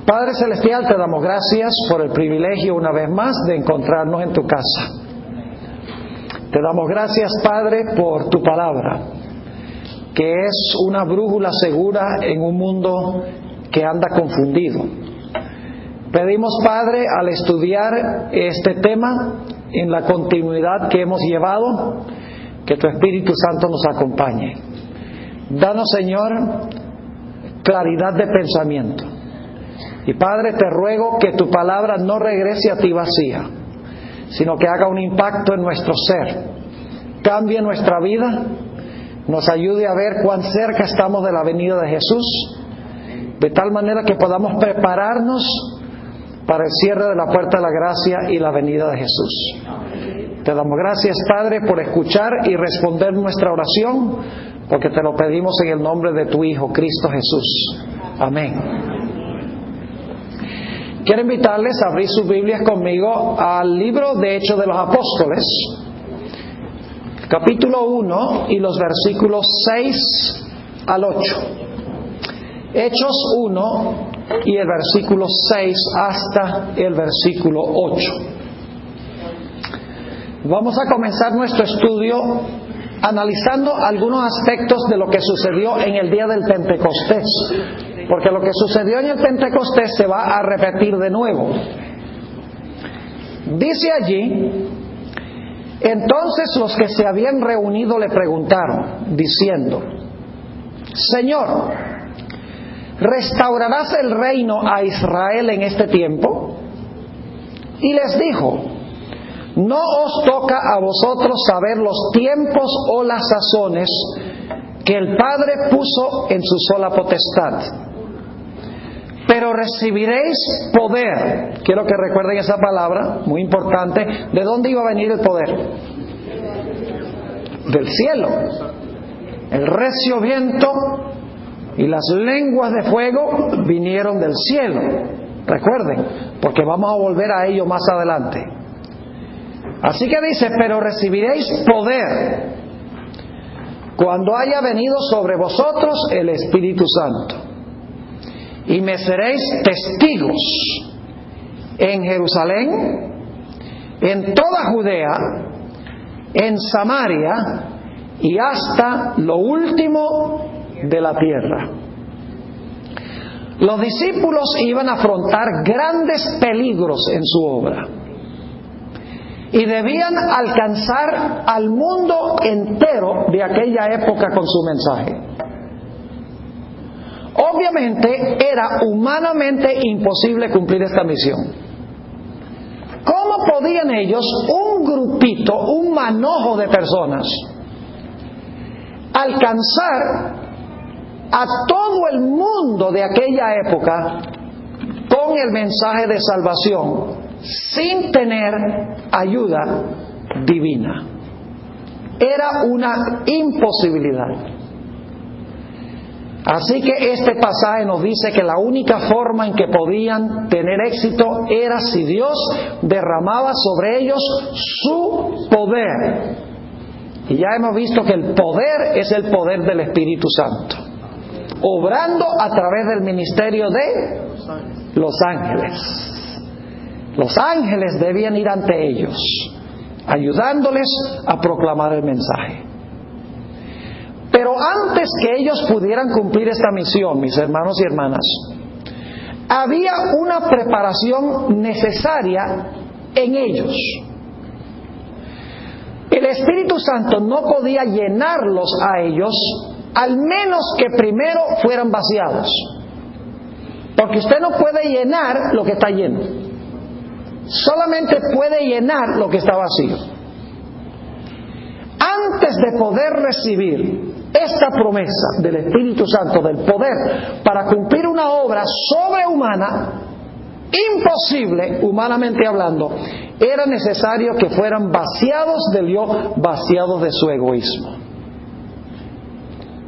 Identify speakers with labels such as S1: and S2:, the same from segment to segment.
S1: Padre Celestial, te damos gracias por el privilegio una vez más de encontrarnos en tu casa. Te damos gracias, Padre, por tu palabra, que es una brújula segura en un mundo que anda confundido. Pedimos, Padre, al estudiar este tema, en la continuidad que hemos llevado, que tu Espíritu Santo nos acompañe. Danos, Señor, claridad de pensamiento. Y Padre, te ruego que tu palabra no regrese a ti vacía, sino que haga un impacto en nuestro ser, cambie nuestra vida, nos ayude a ver cuán cerca estamos de la venida de Jesús, de tal manera que podamos prepararnos para el cierre de la puerta de la gracia y la venida de Jesús. Te damos gracias, Padre, por escuchar y responder nuestra oración, porque te lo pedimos en el nombre de tu Hijo, Cristo Jesús. Amén. Quiero invitarles a abrir sus Biblias conmigo al libro de Hechos de los Apóstoles, capítulo 1 y los versículos 6 al 8. Hechos 1 y el versículo 6 hasta el versículo 8. Vamos a comenzar nuestro estudio analizando algunos aspectos de lo que sucedió en el día del Pentecostés, porque lo que sucedió en el Pentecostés se va a repetir de nuevo. Dice allí: entonces los que se habían reunido le preguntaron, diciendo: Señor, ¿restaurarás el reino a Israel en este tiempo? Y les dijo: no os toca a vosotros saber los tiempos o las sazones que el Padre puso en su sola potestad, pero recibiréis poder. Quiero que recuerden esa palabra, muy importante. ¿De dónde iba a venir el poder? Del cielo. El recio viento y las lenguas de fuego vinieron del cielo. Recuerden, porque vamos a volver a ello más adelante. Así que dice: pero recibiréis poder cuando haya venido sobre vosotros el Espíritu Santo, y me seréis testigos en Jerusalén, en toda Judea, en Samaria y hasta lo último de la tierra. Los discípulos iban a afrontar grandes peligros en su obra y debían alcanzar al mundo entero de aquella época con su mensaje. Obviamente era humanamente imposible cumplir esta misión. ¿Cómo podían ellos, un grupito, un manojo de personas, alcanzar a todo el mundo de aquella época con el mensaje de salvación sin tener ayuda divina? Era una imposibilidad. Así que este pasaje nos dice que la única forma en que podían tener éxito era si Dios derramaba sobre ellos su poder. Y ya hemos visto que el poder es el poder del Espíritu Santo, obrando a través del ministerio de los ángeles. Los ángeles debían ir ante ellos, ayudándoles a proclamar el mensaje. Pero antes que ellos pudieran cumplir esta misión, mis hermanos y hermanas, había una preparación necesaria en ellos. El Espíritu Santo no podía llenarlos a ellos, al menos que primero fueran vaciados. Porque usted no puede llenar lo que está lleno. Solamente puede llenar lo que está vacío. Antes de poder recibir esta promesa del Espíritu Santo, del poder para cumplir una obra sobrehumana, imposible humanamente hablando, era necesario que fueran vaciados del yo, vaciados de su egoísmo.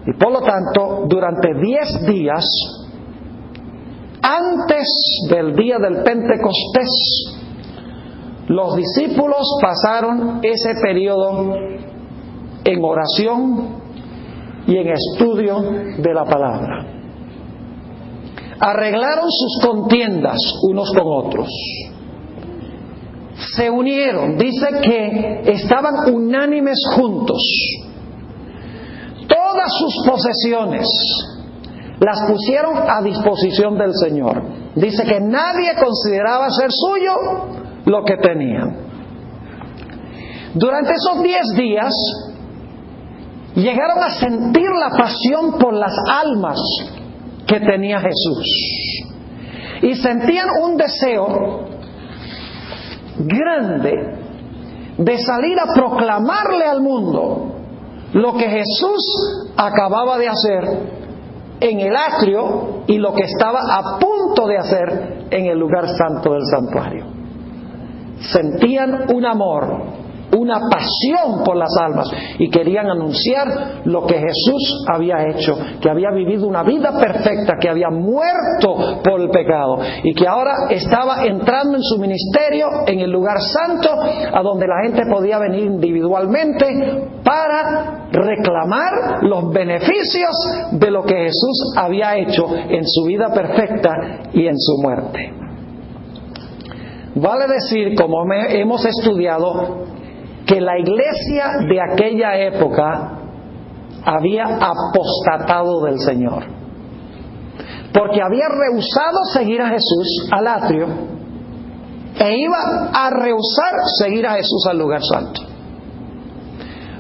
S1: Y por lo tanto, durante 10 días, antes del día del Pentecostés, los discípulos pasaron ese periodo en oración y en estudio de la palabra. arreglaron sus contiendas unos con otros. Se unieron, dice que estaban unánimes juntos. Todas sus posesiones las pusieron a disposición del Señor. Dice que nadie consideraba ser suyo lo que tenían. Durante esos 10 días llegaron a sentir la pasión por las almas que tenía Jesús. Y sentían un deseo grande de salir a proclamarle al mundo lo que Jesús acababa de hacer en el atrio y lo que estaba a punto de hacer en el lugar santo del santuario. Sentían un amor, una pasión por las almas y querían anunciar lo que Jesús había hecho, que había vivido una vida perfecta, que había muerto por el pecado y que ahora estaba entrando en su ministerio en el lugar santo, a donde la gente podía venir individualmente para reclamar los beneficios de lo que Jesús había hecho en su vida perfecta y en su muerte. Vale decir, como hemos estudiado, que la iglesia de aquella época había apostatado del Señor, porque había rehusado seguir a Jesús al atrio e iba a rehusar seguir a Jesús al lugar santo.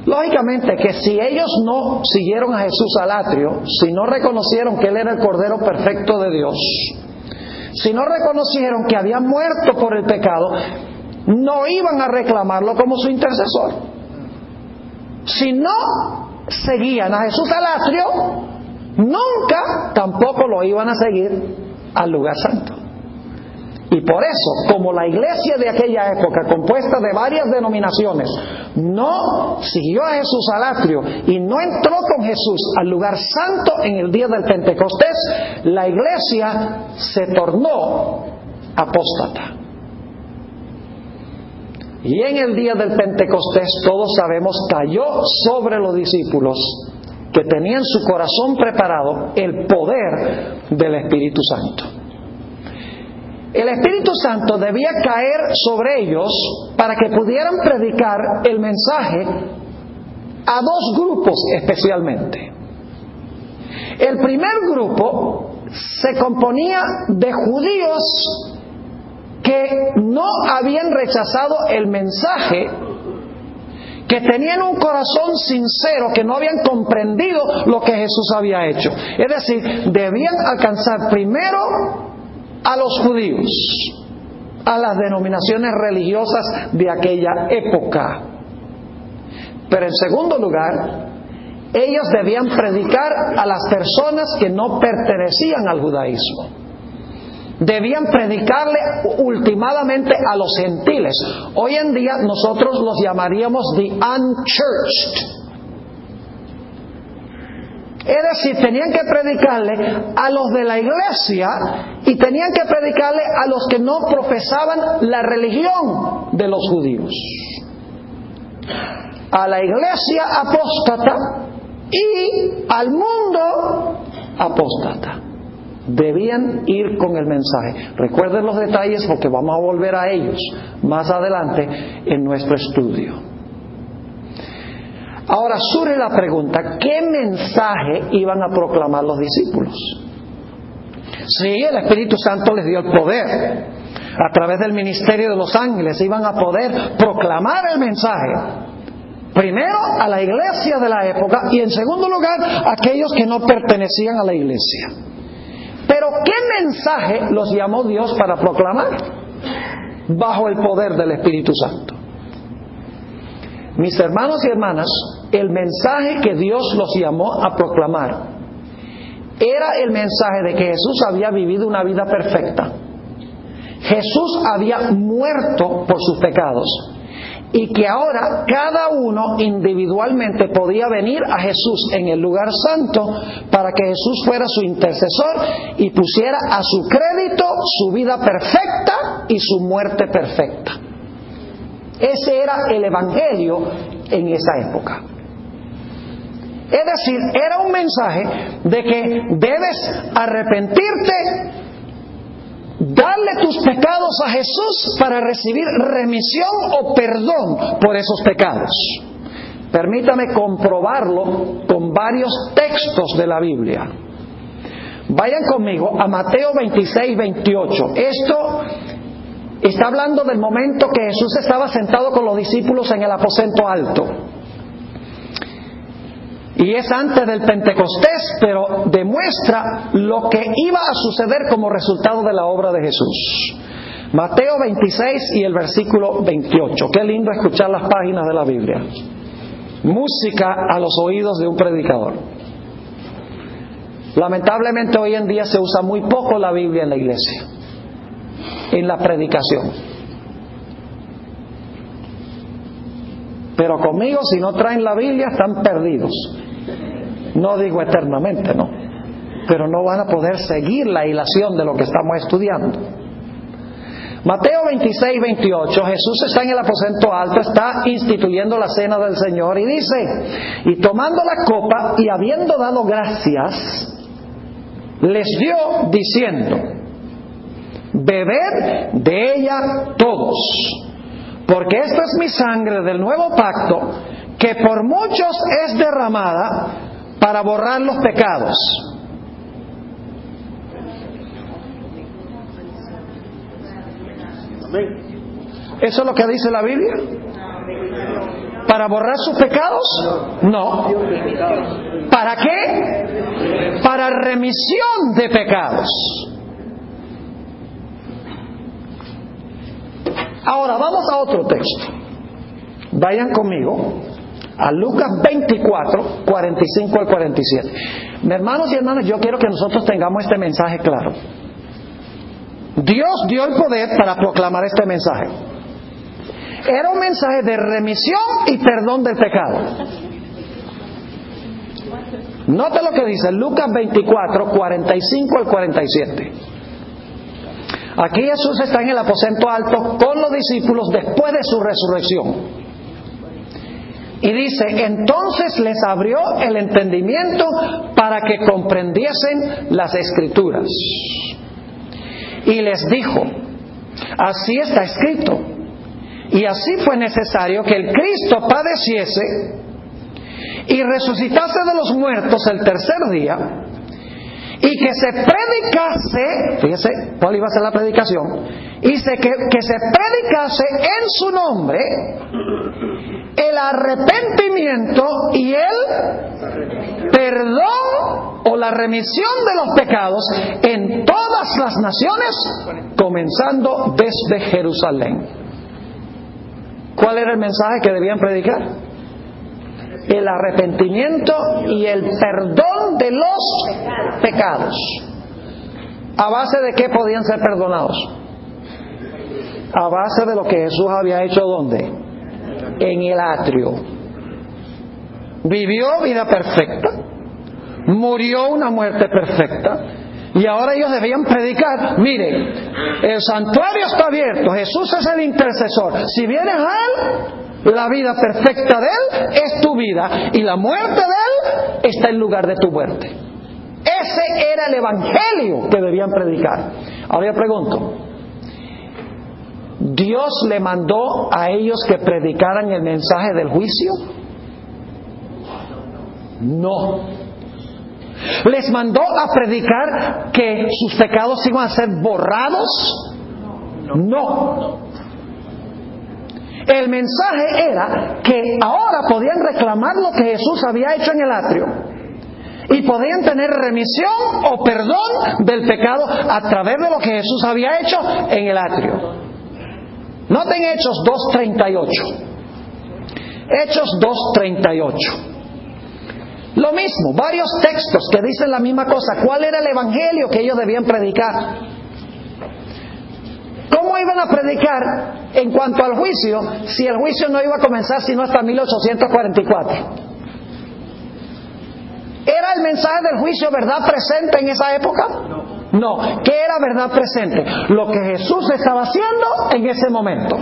S1: Lógicamente que si ellos no siguieron a Jesús al atrio, si no reconocieron que Él era el Cordero perfecto de Dios, si no reconocieron que había muerto por el pecado, no iban a reclamarlo como su intercesor. Si no seguían a Jesús al atrio, nunca tampoco lo iban a seguir al lugar santo. Y por eso, como la iglesia de aquella época, compuesta de varias denominaciones, no siguió a Jesús al atrio y no entró con Jesús al lugar santo en el día del Pentecostés, la iglesia se tornó apóstata. Y en el día del Pentecostés, todos sabemos, cayó sobre los discípulos que tenían su corazón preparado el poder del Espíritu Santo. El Espíritu Santo debía caer sobre ellos para que pudieran predicar el mensaje a 2 grupos especialmente. El primer grupo se componía de judíos que no habían rechazado el mensaje, que tenían un corazón sincero, que no habían comprendido lo que Jesús había hecho. Es decir, debían alcanzar primero a los judíos, a las denominaciones religiosas de aquella época. Pero en segundo lugar, ellos debían predicar a las personas que no pertenecían al judaísmo. Debían predicarle ultimadamente a los gentiles. Hoy en día nosotros los llamaríamos the unchurched. Es decir, tenían que predicarle a los de la iglesia y tenían que predicarle a los que no profesaban la religión de los judíos. A la iglesia apóstata y al mundo apóstata. Debían ir con el mensaje. Recuerden los detalles porque vamos a volver a ellos más adelante en nuestro estudio. Ahora surge la pregunta, ¿qué mensaje iban a proclamar los discípulos? Sí, el Espíritu Santo les dio el poder. A través del ministerio de los ángeles iban a poder proclamar el mensaje. Primero a la iglesia de la época y en segundo lugar a aquellos que no pertenecían a la iglesia. Pero ¿qué mensaje los llamó Dios para proclamar bajo el poder del Espíritu Santo? Mis hermanos y hermanas, el mensaje que Dios los llamó a proclamar era el mensaje de que Jesús había vivido una vida perfecta. Jesús había muerto por sus pecados y que ahora cada uno individualmente podía venir a Jesús en el lugar santo para que Jesús fuera su intercesor y pusiera a su crédito su vida perfecta y su muerte perfecta. Ese era el evangelio en esa época. Es decir, era un mensaje de que debes arrepentirte darle tus pecados a Jesús para recibir remisión o perdón por esos pecados. Permítame comprobarlo con varios textos de la Biblia. Vayan conmigo a Mateo 26, 28. Esto está hablando del momento que Jesús estaba sentado con los discípulos en el aposento alto. Y es antes del Pentecostés, pero demuestra lo que iba a suceder como resultado de la obra de Jesús. Mateo 26 y el versículo 28. Qué lindo escuchar las páginas de la Biblia. Música a los oídos de un predicador. Lamentablemente hoy en día se usa muy poco la Biblia en la iglesia, en la predicación. Pero conmigo, si no traen la Biblia, están perdidos. No digo eternamente, no, pero no van a poder seguir la hilación de lo que estamos estudiando. Mateo 26, 28, Jesús está en el aposento alto, está instituyendo la cena del Señor y dice: y tomando la copa y habiendo dado gracias, les dio diciendo: bebed de ella todos, porque esta es mi sangre del nuevo pacto, que por muchos es derramada para borrar los pecados. ¿Eso es lo que dice la Biblia? ¿Para borrar sus pecados? No. ¿Para qué? Para remisión de pecados. Ahora vamos a otro texto. Vayan conmigo a Lucas 24, 45 al 47. Mis hermanos y hermanas, yo quiero que nosotros tengamos este mensaje claro. Dios dio el poder para proclamar este mensaje. Era un mensaje de remisión y perdón del pecado. Note lo que dice Lucas 24, 45 al 47. Aquí Jesús está en el aposento alto con los discípulos después de su resurrección. Y dice: entonces les abrió el entendimiento para que comprendiesen las Escrituras. Y les dijo: así está escrito, y así fue necesario que el Cristo padeciese y resucitase de los muertos el tercer día, y que se predicase, fíjese cuál iba a ser la predicación, y que se predicase en su nombre el arrepentimiento y el perdón o la remisión de los pecados en todas las naciones, comenzando desde Jerusalén. ¿Cuál era el mensaje que debían predicar? El arrepentimiento y el perdón de los pecados. ¿A base de qué podían ser perdonados? A base de lo que Jesús había hecho, ¿dónde? En el atrio. Vivió vida perfecta, murió una muerte perfecta, y ahora ellos debían predicar: miren, el santuario está abierto, Jesús es el intercesor, si vienes a Él, la vida perfecta de Él es tu vida, y la muerte de Él está en lugar de tu muerte. Ese era el evangelio que debían predicar. Ahora yo pregunto: ¿Dios le mandó a ellos que predicaran el mensaje del juicio? No. ¿Les mandó a predicar que sus pecados iban a ser borrados? No. El mensaje era que ahora podían reclamar lo que Jesús había hecho en el atrio, y podían tener remisión o perdón del pecado a través de lo que Jesús había hecho en el atrio. Noten Hechos 2:38. Hechos 2:38. Lo mismo, varios textos que dicen la misma cosa. ¿Cuál era el evangelio que ellos debían predicar? ¿Cómo iban a predicar en cuanto al juicio si el juicio no iba a comenzar sino hasta 1844? ¿Era el mensaje del juicio verdad presente en esa época? No. ¿Qué era verdad presente? Lo que Jesús estaba haciendo en ese momento.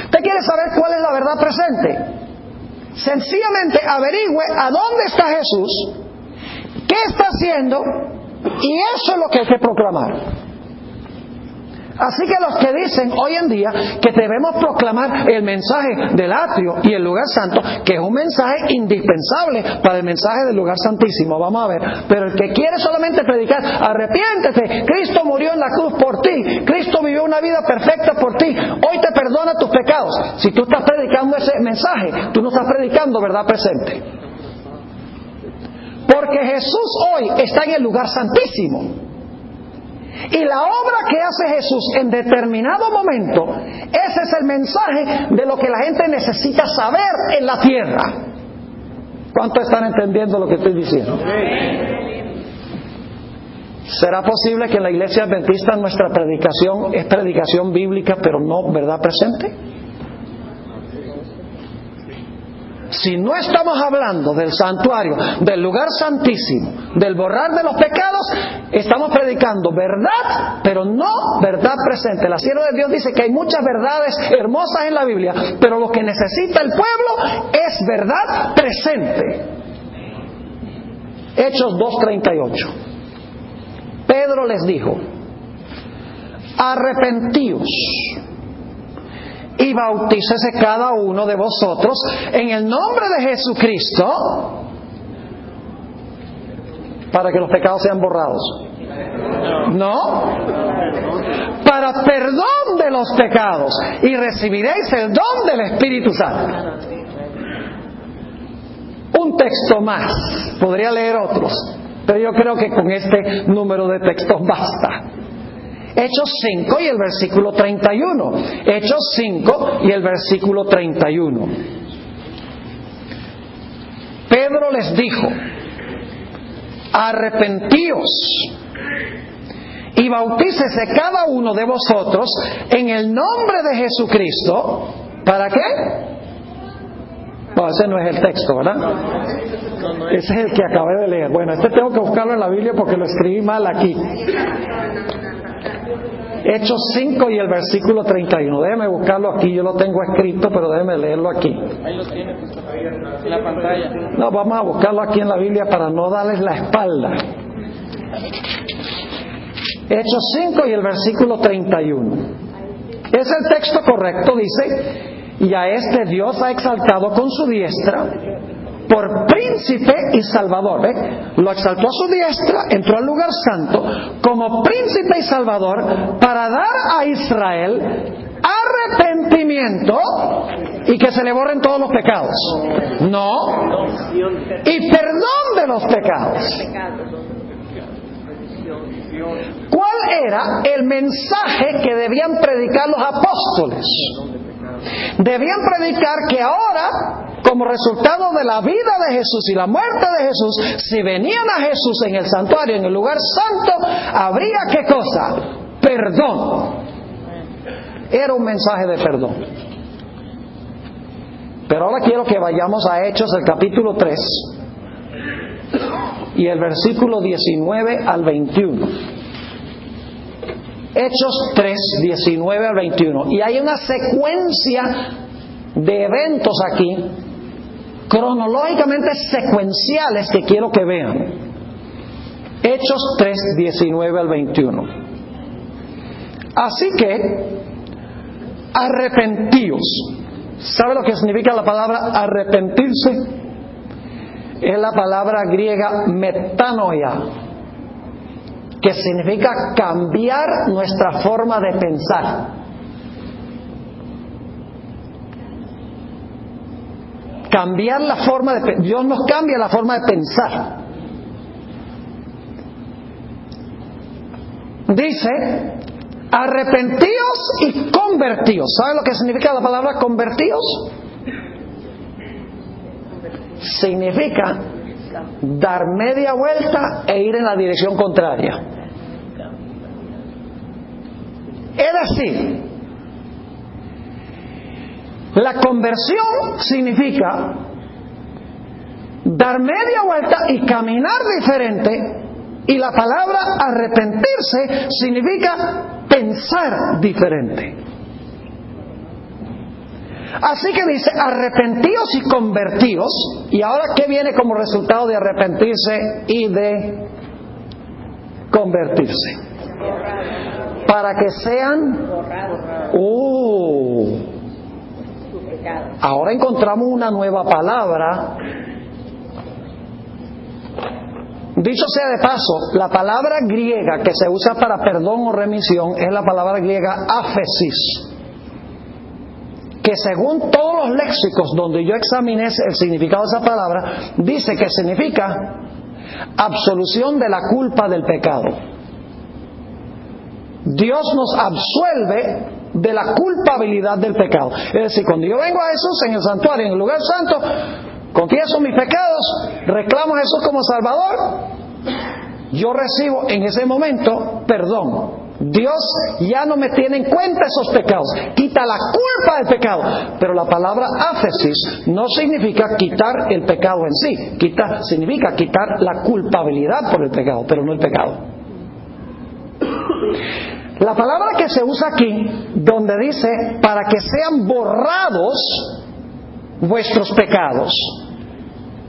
S1: ¿Usted quiere saber cuál es la verdad presente? Sencillamente averigüe a dónde está Jesús, qué está haciendo Y eso es lo que hay que proclamar. Así que los que dicen hoy en día que debemos proclamar el mensaje del atrio y el lugar santo, que es un mensaje indispensable para el mensaje del lugar santísimo, vamos a ver, pero el que quiere solamente predicar, arrepiéntete, Cristo murió en la cruz por ti, Cristo vivió una vida perfecta por ti, hoy te perdona tus pecados. Si tú estás predicando ese mensaje, tú no estás predicando verdad presente. Porque Jesús hoy está en el lugar santísimo. Y la obra que hace Jesús en determinado momento, ese es el mensaje de lo que la gente necesita saber en la tierra. ¿Cuántos están entendiendo lo que estoy diciendo? ¿Será posible que en la iglesia adventista nuestra predicación es predicación bíblica pero no verdad presente? Si no estamos hablando del santuario, del lugar santísimo, del borrar de los pecados, estamos predicando verdad, pero no verdad presente. La sierva de Dios dice que hay muchas verdades hermosas en la Biblia, pero lo que necesita el pueblo es verdad presente. Hechos 2:38. Pedro les dijo: arrepentíos y bautícese cada uno de vosotros en el nombre de Jesucristo para que los pecados sean borrados. No, para perdón de los pecados, y recibiréis el don del Espíritu Santo. Un texto más, podría leer otros, pero yo creo que con este número de textos basta. Hechos 5 y el versículo 31. Hechos 5 y el versículo 31. Pedro les dijo: arrepentíos y bautícese cada uno de vosotros en el nombre de Jesucristo. ¿Para qué? No, ese no es el texto, ¿verdad? Ese es el que acabé de leer. Bueno, este tengo que buscarlo en la Biblia porque lo escribí mal aquí. Hechos 5 y el versículo 31. Déjeme buscarlo aquí, yo lo tengo escrito, pero déjeme leerlo aquí.
S2: Ahí lo tiene, en la pantalla.
S1: No, vamos a buscarlo aquí en la Biblia para no darles la espalda. Hechos 5 y el versículo 31. Es el texto correcto, dice: y a este Dios ha exaltado con su diestra por príncipe y salvador. ¿Ve? Lo exaltó a su diestra, entró al lugar santo como príncipe y salvador para dar a Israel arrepentimiento y que se le borren todos los pecados. No. Y perdón de los pecados. ¿Cuál era el mensaje que debían predicar los apóstoles? Debían predicar que ahora, como resultado de la vida de Jesús y la muerte de Jesús, si venían a Jesús en el santuario, en el lugar santo, habría ¿qué cosa? Perdón. Era un mensaje de perdón. Pero ahora quiero que vayamos a Hechos, el capítulo 3 y el versículo 19 al 21. Hechos 3, 19 al 21. Y hay una secuencia de eventos aquí, cronológicamente secuenciales, que quiero que vean. Hechos 3, 19 al 21. Así que, arrepentíos. ¿Sabe lo que significa la palabra arrepentirse? Es la palabra griega metanoia, que significa cambiar nuestra forma de pensar. Cambiar la forma de pensar. Dios nos cambia la forma de pensar. Dice: arrepentíos y convertíos. ¿Sabe lo que significa la palabra convertíos? Significa dar media vuelta e ir en la dirección contraria. Es decir, la conversión significa dar media vuelta y caminar diferente, y la palabra arrepentirse significa pensar diferente. Así que dice: arrepentíos y convertíos. Y ahora, ¿qué viene como resultado de arrepentirse y de convertirse. Para que sean... Ahora encontramos una nueva palabra. Dicho sea de paso, la palabra griega que se usa para perdón o remisión es la palabra griega áfesis, que según todos los léxicos donde yo examiné el significado de esa palabra, dice que significa absolución de la culpa del pecado. Dios nos absuelve de la culpabilidad del pecado. Es decir, cuando yo vengo a Jesús en el santuario, en el lugar santo, confieso mis pecados, reclamo a Jesús como Salvador, yo recibo en ese momento perdón. Dios ya no me tiene en cuenta esos pecados, quita la culpa del pecado. Pero la palabra áfesis no significa quitar el pecado en sí, significa quitar la culpabilidad por el pecado, pero no el pecado. La palabra que se usa aquí, donde dice para que sean borrados vuestros pecados,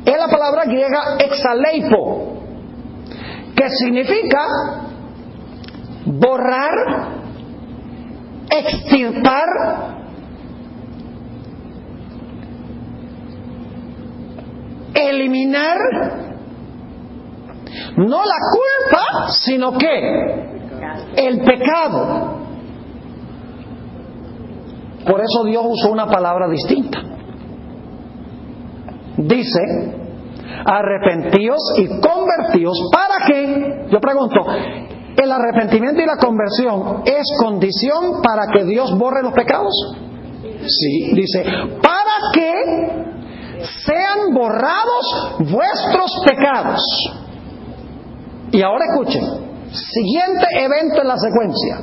S1: es la palabra griega exaleipo, que significa borrar, extirpar, eliminar, no la culpa, sino que el pecado. Por eso Dios usó una palabra distinta. Dice, arrepentíos y convertíos. ¿Para qué? Yo pregunto, ¿el arrepentimiento y la conversión es condición para que Dios borre los pecados? Sí, dice, para que sean borrados vuestros pecados. Y ahora escuchen, siguiente evento en la secuencia,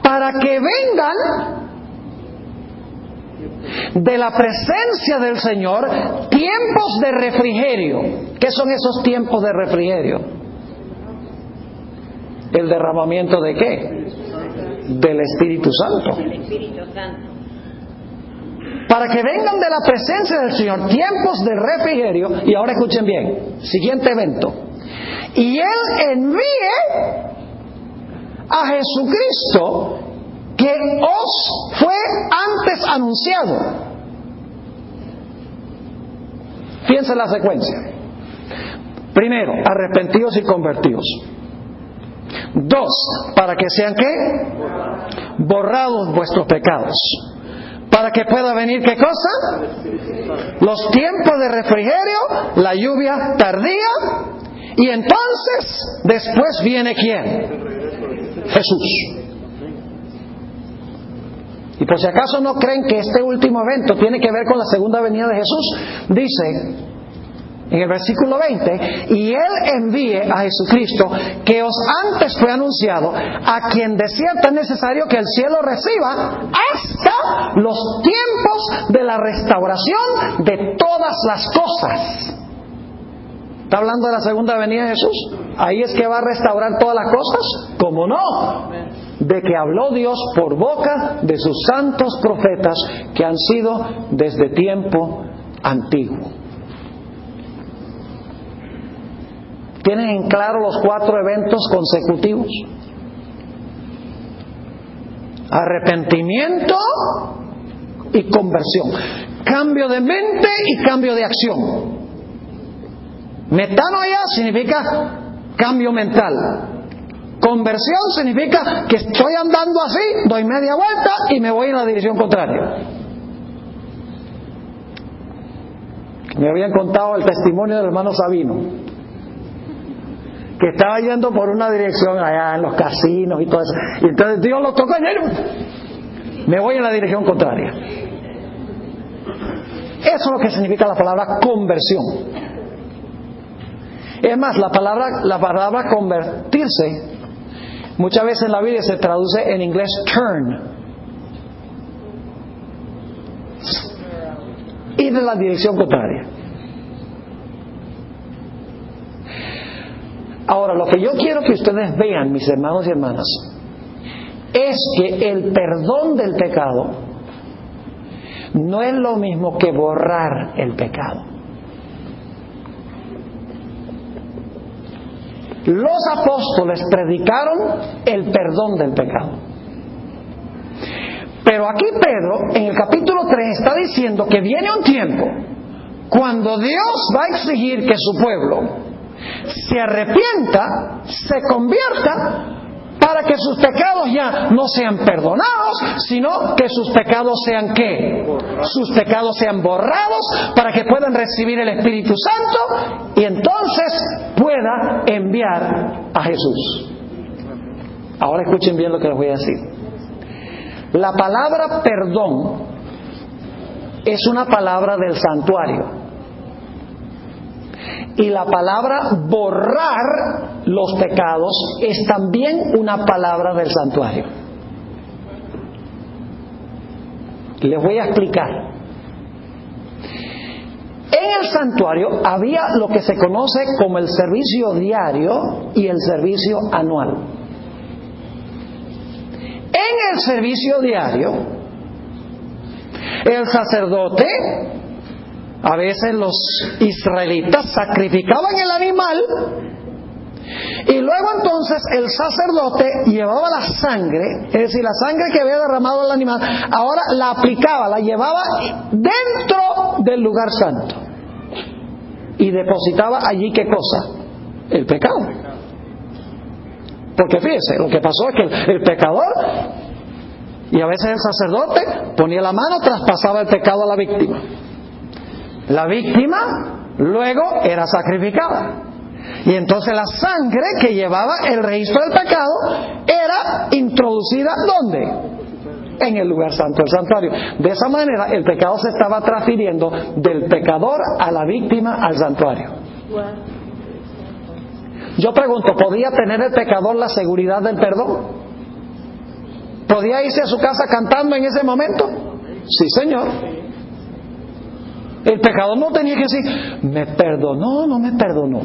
S1: para que vengan de la presencia del Señor tiempos de refrigerio. ¿Qué son esos tiempos de refrigerio? ¿El derramamiento de qué? Del Espíritu Santo. Para que vengan de la presencia del Señor tiempos de refrigerio. Y ahora escuchen bien, siguiente evento, y Él envíe a Jesucristo, que os fue antes anunciado. Fíjense en la secuencia. Primero, arrepentidos y convertidos. 2, para que sean ¿qué? Borrados vuestros pecados. Para que pueda venir ¿qué cosa? Los tiempos de refrigerio, la lluvia tardía. Y entonces, después viene ¿quién? Jesús. Y por si acaso no creen que este último evento tiene que ver con la segunda venida de Jesús, dice en el versículo 20, y Él envíe a Jesucristo, que os antes fue anunciado, a quien de cierto es necesario que el cielo reciba hasta los tiempos de la restauración de todas las cosas. ¿Está hablando de la segunda venida de Jesús? ¿Ahí es que va a restaurar todas las cosas? ¿Cómo no? De que habló Dios por boca de sus santos profetas que han sido desde tiempo antiguo. ¿Tienen en claro los 4 eventos consecutivos? Arrepentimiento y conversión. Cambio de mente y cambio de acción. Metanoia significa cambio mental. Conversión significa que estoy andando así, doy media vuelta y me voy en la dirección contraria. Me habían contado el testimonio del hermano Sabino, que estaba yendo por una dirección allá en los casinos y todo eso. Y entonces Dios lo tocó y me voy en la dirección contraria. Eso es lo que significa la palabra conversión. Es más, la palabra convertirse muchas veces en la Biblia se traduce en inglés turn. Ir en la dirección contraria. Ahora, lo que yo quiero que ustedes vean, mis hermanos y hermanas, es que el perdón del pecado no es lo mismo que borrar el pecado. los apóstoles predicaron el perdón del pecado. Pero aquí Pedro, en el capítulo 3, está diciendo que viene un tiempo cuando Dios va a exigir que su pueblo se arrepienta, se convierta, para que sus pecados ya no sean perdonados, sino que sus pecados sean ¿qué? Sus pecados sean borrados, para que puedan recibir el Espíritu Santo y entonces pueda enviar a Jesús. Ahora escuchen bien lo que les voy a decir. La palabra perdón es una palabra del santuario. Y la palabra borrar los pecados es también una palabra del santuario. Les voy a explicar. En el santuario había lo que se conoce como el servicio diario y el servicio anual. En el servicio diario, el sacerdote, a veces los israelitas sacrificaban el animal y luego entonces el sacerdote llevaba la sangre, es decir, la sangre que había derramado el animal, ahora la aplicaba, la llevaba dentro del lugar santo y depositaba allí ¿qué cosa? El pecado. Porque fíjese, lo que pasó es que el pecador, y a veces el sacerdote ponía la mano, traspasaba el pecado a la víctima. La víctima luego era sacrificada. Y entonces la sangre que llevaba el registro del pecado era introducida ¿dónde? En el lugar santo, el santuario. De esa manera el pecado se estaba transfiriendo del pecador a la víctima al santuario. Yo pregunto, ¿podía tener el pecador la seguridad del perdón? ¿Podía irse a su casa cantando en ese momento? Sí, Señor. El pecador no tenía que decir, ¿me perdonó o no me perdonó?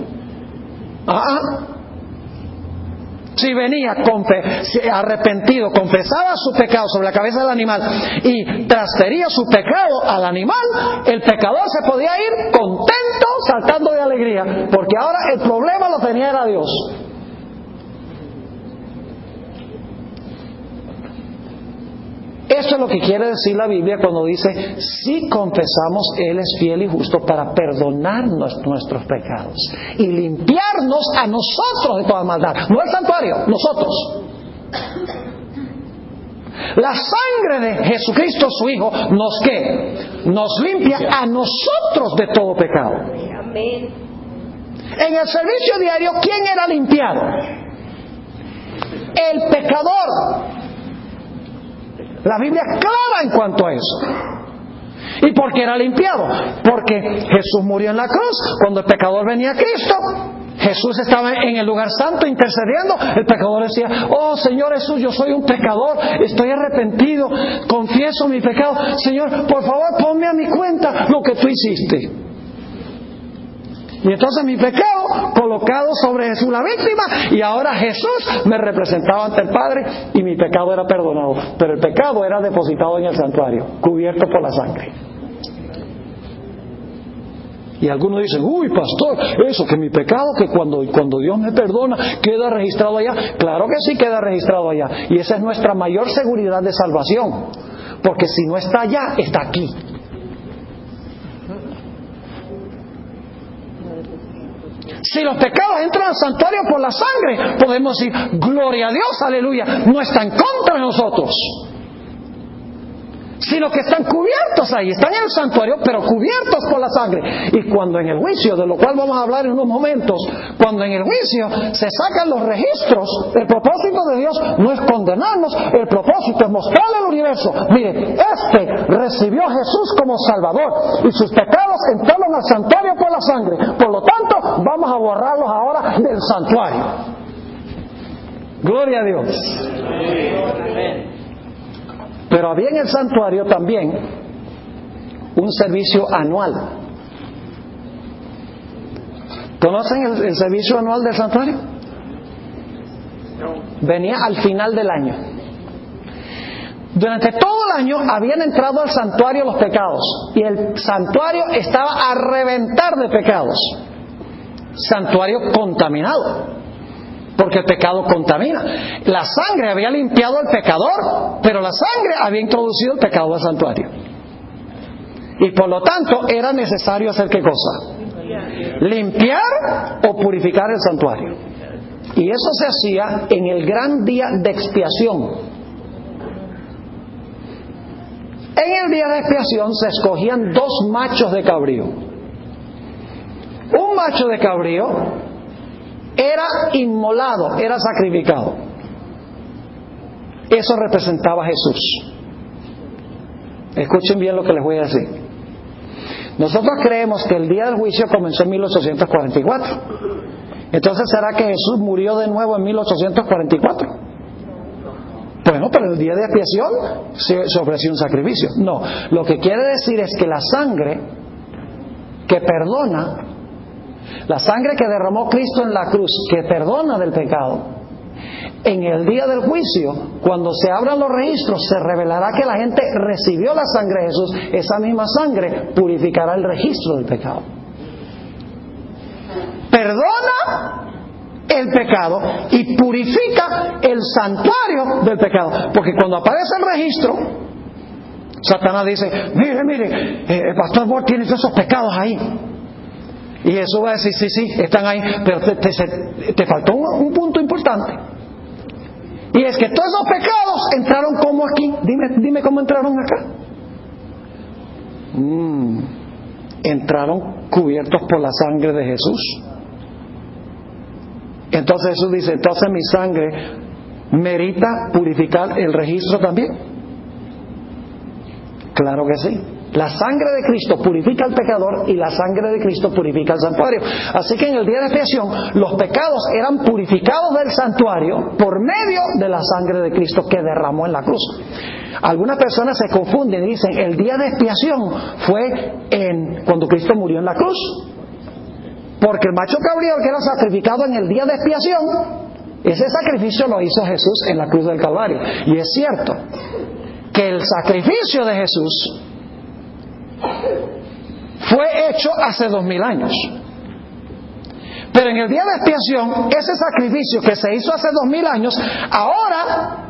S1: Si venía arrepentido, confesaba su pecado sobre la cabeza del animal y transfería su pecado al animal, el pecador se podía ir contento, saltando de alegría, porque ahora el problema lo tenía era Dios. Esto es lo que quiere decir la Biblia cuando dice, si confesamos, Él es fiel y justo para perdonarnos nuestros pecados y limpiarnos a nosotros de toda maldad. No el santuario, nosotros. La sangre de Jesucristo, su Hijo, ¿nos qué? Nos limpia a nosotros de todo pecado. En el servicio diario, ¿quién era limpiado? El pecador. La Biblia es clara en cuanto a eso. ¿Y por qué era limpiado? Porque Jesús murió en la cruz. Cuando el pecador venía a Cristo, Jesús estaba en el lugar santo intercediendo. El pecador decía, oh Señor Jesús, yo soy un pecador, estoy arrepentido, confieso mi pecado. Señor, por favor ponme a mi cuenta lo que tú hiciste. Y entonces mi pecado colocado sobre Jesús la víctima, y ahora Jesús me representaba ante el Padre y mi pecado era perdonado. Pero el pecado era depositado en el santuario, cubierto por la sangre. Y algunos dicen, uy pastor, eso que mi pecado, que cuando Dios me perdona queda registrado allá. Claro que sí queda registrado allá, y esa es nuestra mayor seguridad de salvación, porque si no está allá, está aquí. Si los pecados entran al santuario por la sangre, podemos decir, gloria a Dios, aleluya, no está en contra de nosotros. Sino que están cubiertos ahí, están en el santuario, pero cubiertos por la sangre. Y cuando en el juicio, de lo cual vamos a hablar en unos momentos, cuando en el juicio se sacan los registros, el propósito de Dios no es condenarnos, el propósito es mostrarle al universo, mire, recibió a Jesús como Salvador y sus pecados entraron al santuario por la sangre, por lo tanto vamos a borrarlos ahora del santuario. Gloria a Dios. Pero había en el santuario también un servicio anual. ¿Conocen el servicio anual del santuario? Venía al final del año. Durante todo el año habían entrado al santuario los pecados y el santuario estaba a reventar de pecados. Santuario contaminado. porque el pecado contamina. La sangre había limpiado al pecador, pero la sangre había introducido el pecado al santuario. Y por lo tanto era necesario hacer ¿qué cosa? Limpiar o purificar el santuario. Y eso se hacía en el gran día de expiación. En el día de expiación se escogían 2 machos de cabrío. Un macho de cabrío era inmolado, era sacrificado. Eso representaba a Jesús. Escuchen bien lo que les voy a decir. Nosotros creemos que el día del juicio comenzó en 1844. Entonces, ¿será que Jesús murió de nuevo en 1844? Bueno, pero el día de expiación se ofreció un sacrificio. No, lo que quiere decir es que la sangre que perdona, la sangre que derramó Cristo en la cruz, que perdona del pecado, en el día del juicio, cuando se abran los registros, se revelará que la gente recibió la sangre de Jesús. Esa misma sangre purificará el registro del pecado. Perdona el pecado y purifica el santuario del pecado. Porque cuando aparece el registro, Satanás dice: mire, el pastor Bor tiene todos esos pecados ahí. Y Jesús va a decir: sí, están ahí, pero te faltó un punto importante. Y es que todos esos pecados entraron como aquí. Dime cómo entraron acá. Entraron cubiertos por la sangre de Jesús. Entonces Jesús dice: entonces mi sangre merita purificar el registro también. Claro que sí. La sangre de Cristo purifica al pecador y la sangre de Cristo purifica el santuario. Así que en el día de expiación los pecados eran purificados del santuario por medio de la sangre de Cristo que derramó en la cruz. Algunas personas se confunden y dicen: el día de expiación fue cuando Cristo murió en la cruz. Porque el macho cabrío que era sacrificado en el día de expiación, ese sacrificio lo hizo Jesús en la cruz del Calvario. Y es cierto que el sacrificio de Jesús fue hecho hace 2000 años. Pero en el día de expiación, ese sacrificio que se hizo hace 2000 años, ahora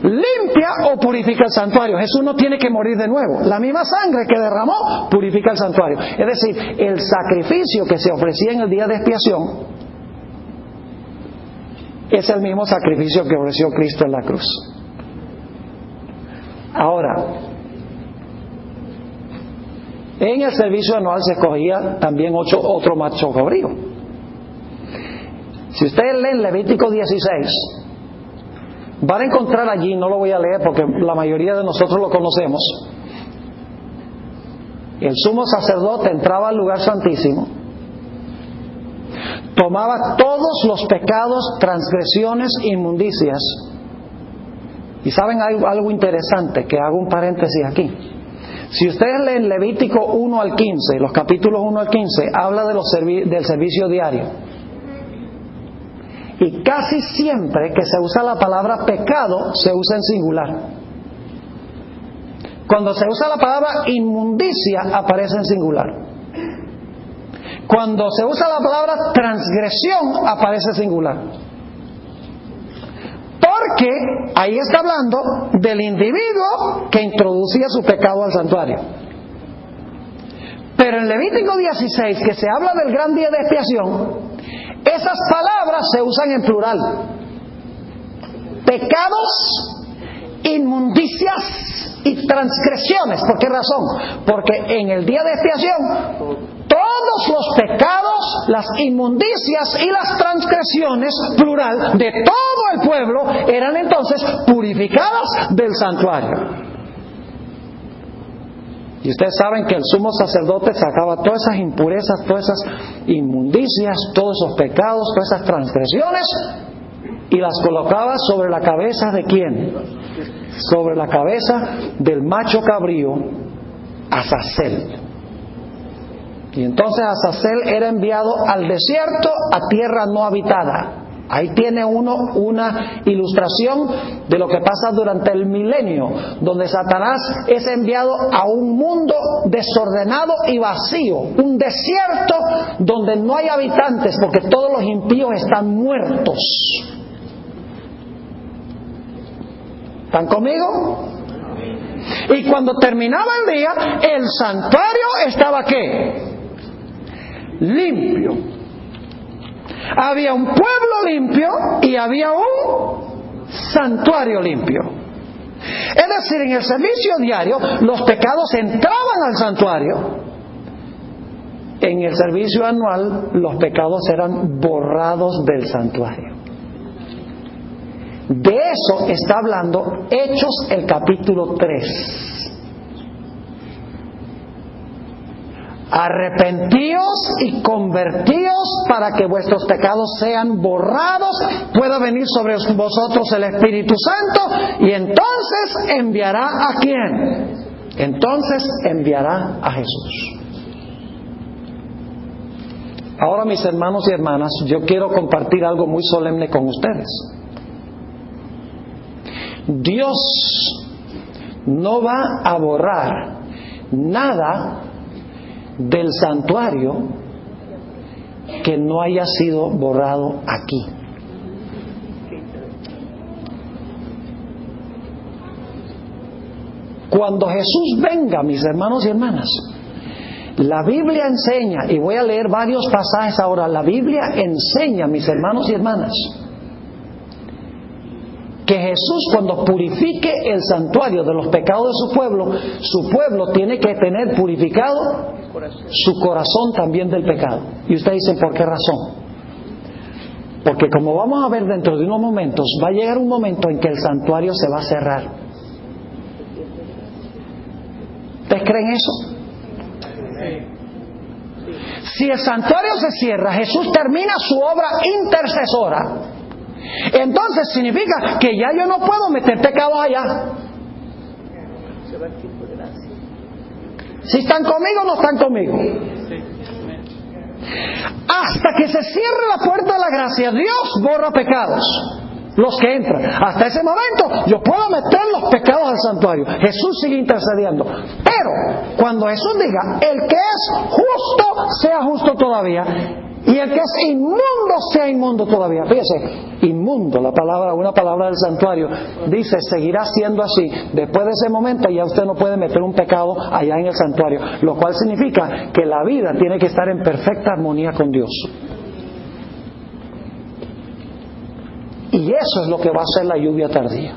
S1: limpia o purifica el santuario. Jesús no tiene que morir de nuevo. La misma sangre que derramó purifica el santuario. Es decir, el sacrificio que se ofrecía en el día de expiación es el mismo sacrificio que ofreció Cristo en la cruz. Ahora, en el servicio anual se escogía también otro macho cabrío. Si ustedes leen Levítico 16, van a encontrar allí, no lo voy a leer porque la mayoría de nosotros lo conocemos, el sumo sacerdote entraba al lugar santísimo, tomaba todos los pecados, transgresiones, inmundicias. Y saben algo interesante, que hago un paréntesis aquí. Si ustedes leen Levítico 1 al 15, los capítulos 1 al 15, habla de del servicio diario. Y casi siempre que se usa la palabra pecado, se usa en singular. Cuando se usa la palabra inmundicia, aparece en singular. Cuando se usa la palabra transgresión, aparece singular. Porque ahí está hablando del individuo que introducía su pecado al santuario. Pero en Levítico 16, que se habla del gran día de expiación, esas palabras se usan en plural. Pecados, inmundicias y transgresiones. ¿Por qué razón? Porque en el día de expiación todos los pecados, las inmundicias y las transgresiones, plural, de todo el pueblo, eran entonces purificadas del santuario. Y ustedes saben que el sumo sacerdote sacaba todas esas impurezas, todas esas inmundicias, todos esos pecados, todas esas transgresiones, y las colocaba sobre la cabeza ¿de quién? Sobre la cabeza del macho cabrío, Azazel. Y entonces Azazel era enviado al desierto, a tierra no habitada, Ahí tiene uno una ilustración de lo que pasa durante el milenio, donde Satanás es enviado a un mundo desordenado y vacío, un desierto donde no hay habitantes porque todos los impíos están muertos. ¿Están conmigo? Y cuando terminaba el día, el santuario estaba ¿qué? Limpio. Había un pueblo limpio y había un santuario limpio. Es decir, en el servicio diario los pecados entraban al santuario. En el servicio anual los pecados eran borrados del santuario. De eso está hablando Hechos el capítulo 3. Arrepentíos y convertíos para que vuestros pecados sean borrados, pueda venir sobre vosotros el Espíritu Santo, y entonces enviará ¿a quién? Entonces enviará a Jesús. Ahora, mis hermanos y hermanas, yo quiero compartir algo muy solemne con ustedes. Dios no va a borrar nada del santuario que no haya sido borrado aquí. Cuando Jesús venga, mis hermanos y hermanas, la Biblia enseña, y voy a leer varios pasajes ahora, la Biblia enseña, mis hermanos y hermanas, que Jesús, cuando purifique el santuario de los pecados de su pueblo tiene que tener purificado su corazón también del pecado. Y usted dice, ¿por qué razón? Porque como vamos a ver dentro de unos momentos, va a llegar un momento en que el santuario se va a cerrar. ¿Ustedes creen eso? Si el santuario se cierra, Jesús termina su obra intercesora. Entonces significa que ya yo no puedo meter pecados allá. ¿Si están conmigo o no están conmigo? Hasta que se cierre la puerta de la gracia, Dios borra pecados, los que entran. Hasta ese momento yo puedo meter los pecados al santuario. Jesús sigue intercediendo. Pero cuando Jesús diga, el que es justo sea justo todavía, y el que es inmundo sea inmundo todavía. Fíjese, inmundo, una palabra del santuario, dice, seguirá siendo así. Después de ese momento ya usted no puede meter un pecado allá en el santuario, lo cual significa que la vida tiene que estar en perfecta armonía con Dios. Y eso es lo que va a hacer la lluvia tardía.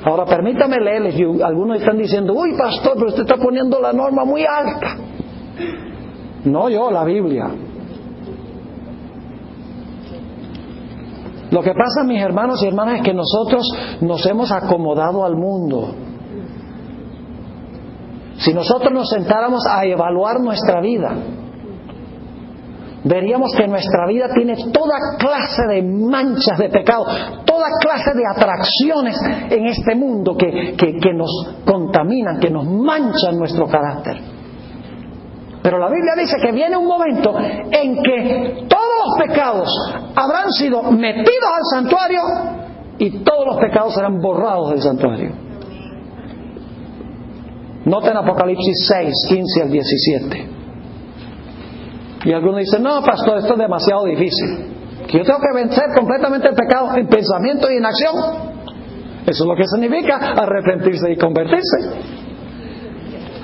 S1: Ahora permítame leerles, algunos están diciendo, uy pastor, pero usted está poniendo la norma muy alta. No yo, la Biblia. Lo que pasa, mis hermanos y hermanas, es que nosotros nos hemos acomodado al mundo. Si nosotros nos sentáramos a evaluar nuestra vida, veríamos que nuestra vida tiene toda clase de manchas de pecado, toda clase de atracciones en este mundo que nos contaminan, que nos manchan nuestro carácter. Pero la Biblia dice que viene un momento en que todos los pecados habrán sido metidos al santuario y todos los pecados serán borrados del santuario. Noten Apocalipsis 6, 15 al 17. Y algunos dicen, no pastor, esto es demasiado difícil, que yo tengo que vencer completamente el pecado en pensamiento y en acción. Eso es lo que significa arrepentirse y convertirse.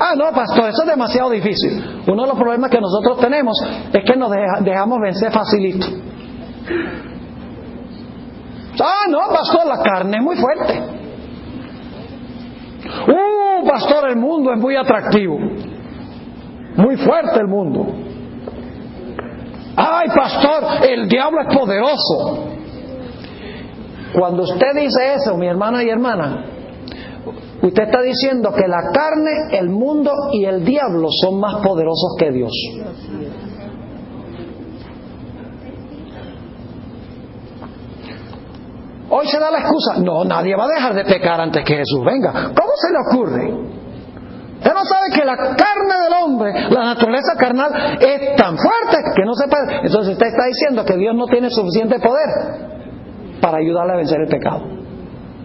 S1: Ah, no, pastor, eso es demasiado difícil. Uno de los problemas que nosotros tenemos es que nos dejamos vencer facilito. Ah, no, pastor, la carne es muy fuerte. Pastor, el mundo es muy atractivo. Muy fuerte el mundo. Ay, pastor, el diablo es poderoso. Cuando usted dice eso, mi hermana y hermana, usted está diciendo que la carne, el mundo y el diablo son más poderosos que Dios. Hoy se da la excusa, no, nadie va a dejar de pecar antes que Jesús venga. ¿Cómo se le ocurre? Usted no no sabe que la carne del hombre, la naturaleza carnal, es tan fuerte que no se puede. Entonces usted está diciendo que Dios no tiene suficiente poder para ayudarle a vencer el pecado.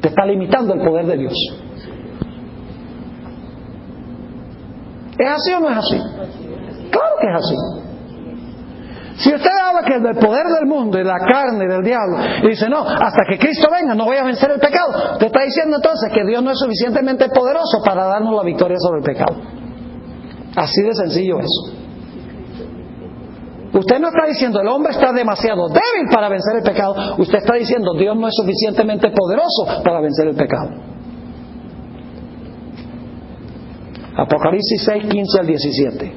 S1: Te está limitando el poder de Dios. ¿Es así o no es así? Claro que es así. Si usted habla que del poder del mundo y de la carne y del diablo, y dice, no, hasta que Cristo venga no voy a vencer el pecado, usted está diciendo entonces que Dios no es suficientemente poderoso para darnos la victoria sobre el pecado. Así de sencillo es. Usted no está diciendo el hombre está demasiado débil para vencer el pecado. Usted está diciendo Dios no es suficientemente poderoso para vencer el pecado. Apocalipsis 6, 15 al 17.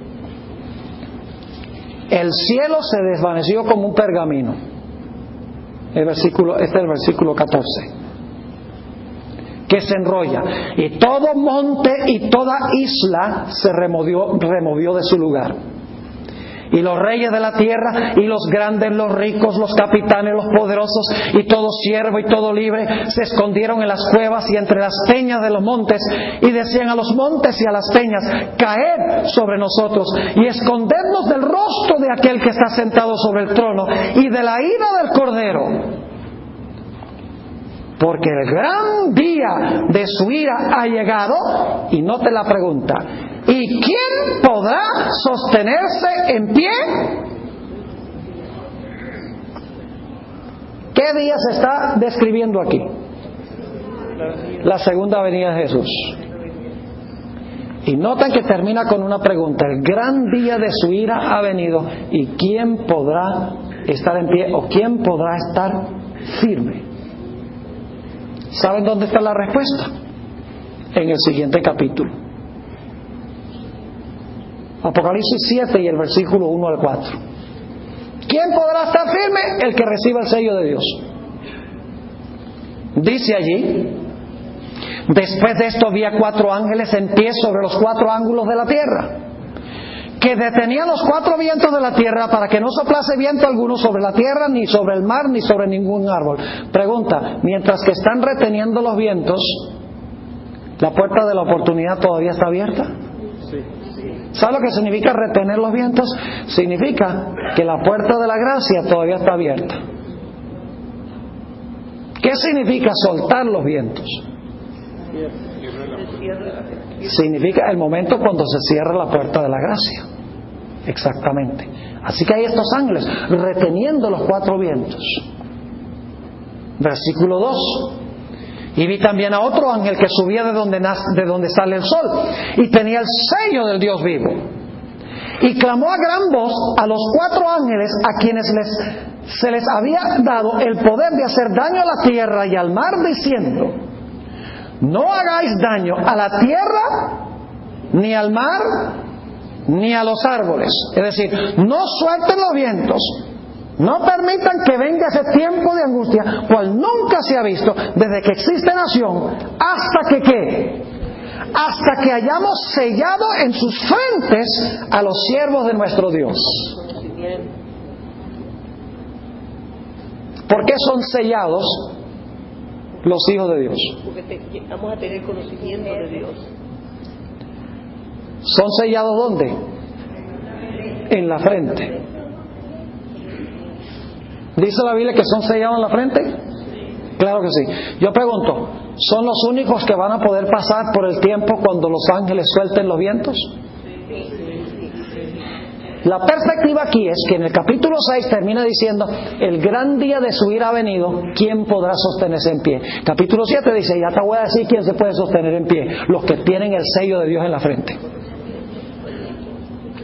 S1: El cielo se desvaneció como un pergamino. Este es el versículo 14. Que se enrolla. Y todo monte y toda isla se removió de su lugar. Y los reyes de la tierra, y los grandes, los ricos, los capitanes, los poderosos, y todo siervo y todo libre, se escondieron en las cuevas y entre las peñas de los montes, y decían a los montes y a las peñas, caed sobre nosotros, y escondednos del rostro de aquel que está sentado sobre el trono, y de la ira del Cordero. Porque el gran día de su ira ha llegado, y note la pregunta, ¿y quién podrá sostenerse en pie? ¿Qué día se está describiendo aquí? La segunda venida de Jesús. Y notan que termina con una pregunta. El gran día de su ira ha venido, ¿y quién podrá estar en pie o quién podrá estar firme? ¿Saben dónde está la respuesta? En el siguiente capítulo. Apocalipsis 7 y el versículo 1 al 4. ¿Quién podrá estar firme? El que reciba el sello de Dios. Dice allí: después de esto vi a 4 ángeles en pie sobre los 4 ángulos de la tierra, que detenían los 4 vientos de la tierra para que no soplase viento alguno sobre la tierra, ni sobre el mar, ni sobre ningún árbol. Pregunta: mientras que están reteniendo los vientos, ¿la puerta de la oportunidad todavía está abierta? Sí. ¿Sabe lo que significa retener los vientos? Significa que la puerta de la gracia todavía está abierta. ¿Qué significa soltar los vientos? Significa el momento cuando se cierra la puerta de la gracia. Exactamente. Así que hay estos ángeles reteniendo los 4 vientos. Versículo 2. Y vi también a otro ángel que subía de donde sale el sol, y tenía el sello del Dios vivo. Y clamó a gran voz a los 4 ángeles a quienes se les había dado el poder de hacer daño a la tierra y al mar, diciendo: no hagáis daño a la tierra, ni al mar, ni a los árboles. Es decir, no suelten los vientos. No permitan que venga ese tiempo de angustia, cual nunca se ha visto desde que existe nación, hasta que ¿qué? Hasta que hayamos sellado en sus frentes a los siervos de nuestro Dios. ¿Por qué son sellados los hijos de Dios?
S3: Porque vamos a tener conocimiento de Dios.
S1: ¿Son sellados dónde? En la frente. ¿Dice la Biblia que son sellados en la frente? Claro que sí. Yo pregunto, ¿son los únicos que van a poder pasar por el tiempo cuando los ángeles suelten los vientos? La perspectiva aquí es que en el capítulo 6 termina diciendo: el gran día de su ira ha venido, ¿quién podrá sostenerse en pie? Capítulo 7 dice: ya te voy a decir quién se puede sostener en pie: los que tienen el sello de Dios en la frente.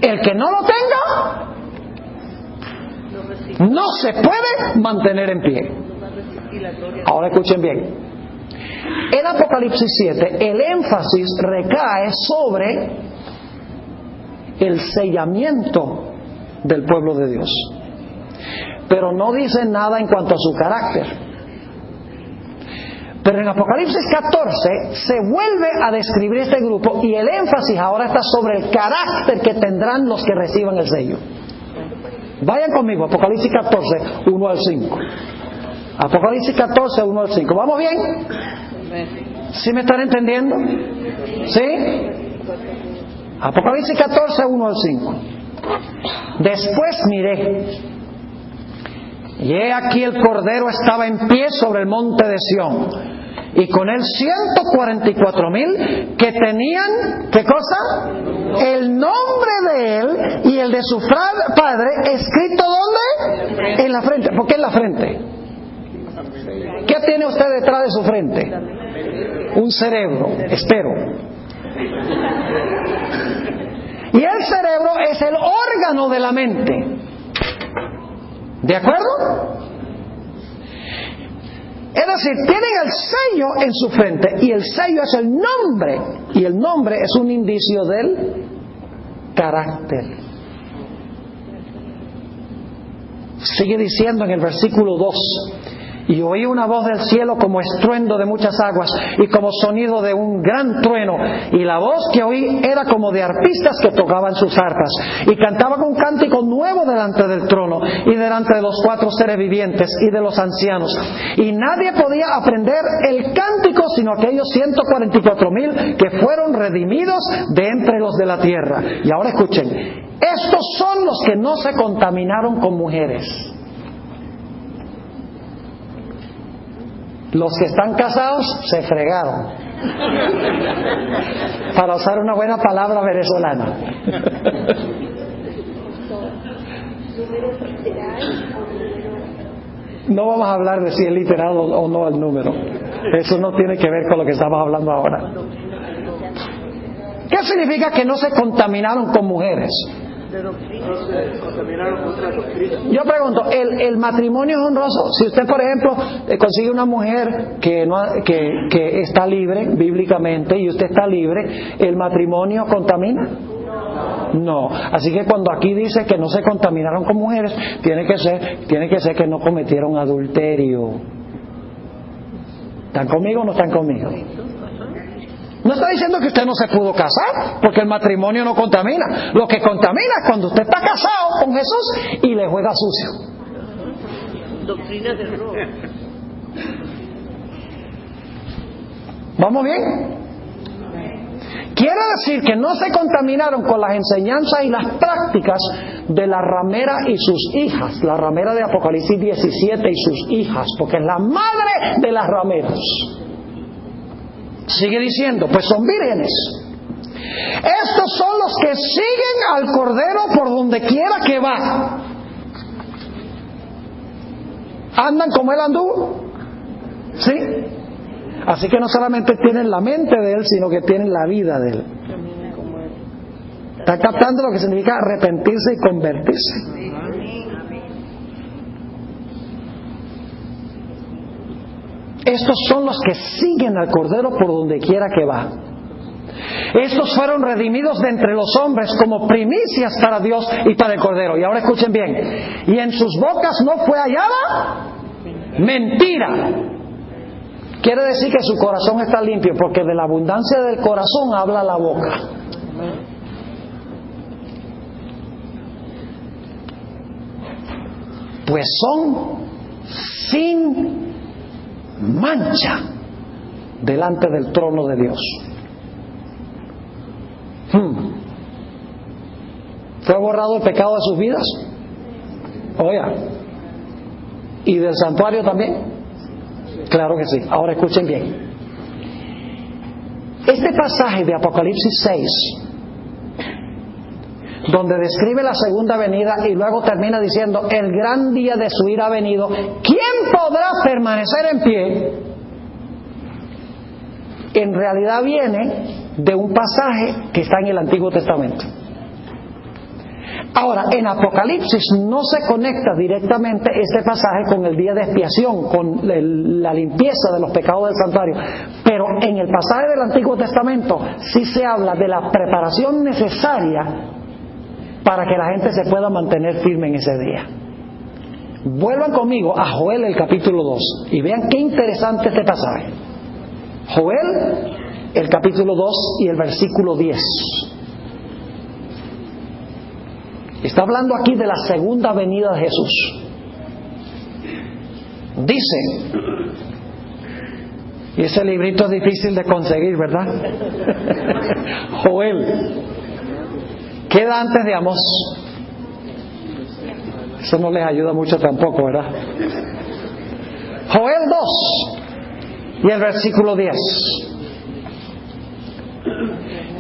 S1: El que no lo tenga no se puede mantener en pie. Ahora escuchen bien. En Apocalipsis 7 el énfasis recae sobre el sellamiento del pueblo de Dios, pero no dice nada en cuanto a su carácter. Pero en Apocalipsis 14 se vuelve a describir este grupo, y el énfasis ahora está sobre el carácter que tendrán los que reciban el sello. Vayan conmigo, Apocalipsis 14, 1 al 5. Apocalipsis 14, 1 al 5. ¿Vamos bien? ¿Sí me están entendiendo? ¿Sí? Apocalipsis 14, 1 al 5. Después miré, y he aquí el Cordero estaba en pie sobre el monte de Sión, y con él 144,000 que tenían, ¿qué cosa? El nombre de él y el de su padre escrito ¿dónde? En la frente. ¿Por qué en la frente? ¿Qué tiene usted detrás de su frente? Un cerebro, espero. Y el cerebro es el órgano de la mente. ¿De acuerdo? Es decir, tienen el sello en su frente y el sello es el nombre. Y el nombre es un indicio del carácter. Sigue diciendo en el versículo 2: y oí una voz del cielo como estruendo de muchas aguas y como sonido de un gran trueno, y la voz que oí era como de arpistas que tocaban sus arpas y cantaban un cántico nuevo delante del trono y delante de los 4 seres vivientes y de los ancianos, y nadie podía aprender el cántico sino aquellos 144,000 que fueron redimidos de entre los de la tierra. Y ahora escuchen, estos son los que no se contaminaron con mujeres. Los que están casados se fregaron, para usar una buena palabra venezolana. No vamos a hablar de si es literal o no el número. Eso no tiene que ver con lo que estamos hablando ahora. ¿Qué significa que no se contaminaron con mujeres? Yo pregunto, ¿el matrimonio es honroso? Si usted, por ejemplo, consigue una mujer que está libre bíblicamente y usted está libre, ¿el matrimonio contamina? No. Así que cuando aquí dice que no se contaminaron con mujeres, tiene que ser que no cometieron adulterio. ¿Están conmigo o no están conmigo? No está diciendo que usted no se pudo casar, porque el matrimonio no contamina. Lo que contamina es cuando usted está casado con Jesús y le juega sucio.
S3: Doctrina del error.
S1: ¿Vamos bien? Quiere decir que no se contaminaron con las enseñanzas y las prácticas de la ramera y sus hijas. La ramera de Apocalipsis 17 y sus hijas, porque es la madre de las rameras. Sigue diciendo, pues son vírgenes. Estos son los que siguen al Cordero por donde quiera que va. ¿Andan como él anduvo? ¿Sí? Así que no solamente tienen la mente de él, sino que tienen la vida de él. ¿Está captando lo que significa arrepentirse y convertirse? Estos son los que siguen al Cordero por donde quiera que va. Estos fueron redimidos de entre los hombres como primicias para Dios y para el Cordero. Y ahora escuchen bien. Y en sus bocas no fue hallada mentira. Quiere decir que su corazón está limpio, porque de la abundancia del corazón habla la boca. Pues son sin mancha delante del trono de Dios. ¿Fue borrado el pecado de sus vidas? Oiga, ¿y del santuario también? Claro que sí. Ahora escuchen bien. Este pasaje de Apocalipsis 6, donde describe la segunda venida y luego termina diciendo el gran día de su ira ha venido, ¿quién podrá permanecer en pie? En realidad viene de un pasaje que está en el Antiguo Testamento. Ahora, en Apocalipsis no se conecta directamente este pasaje con el día de expiación, con la limpieza de los pecados del santuario, pero en el pasaje del Antiguo Testamento sí se habla de la preparación necesaria para que la gente se pueda mantener firme en ese día. Vuelvan conmigo a Joel el capítulo 2 y vean qué interesante este pasaje. Joel el capítulo 2 y el versículo 10. Está hablando aquí de la segunda venida de Jesús. Dice: Y ese librito es difícil de conseguir, ¿verdad? Joel. Queda antes de Amós. Eso no les ayuda mucho tampoco, ¿verdad? Joel 2 y el versículo 10.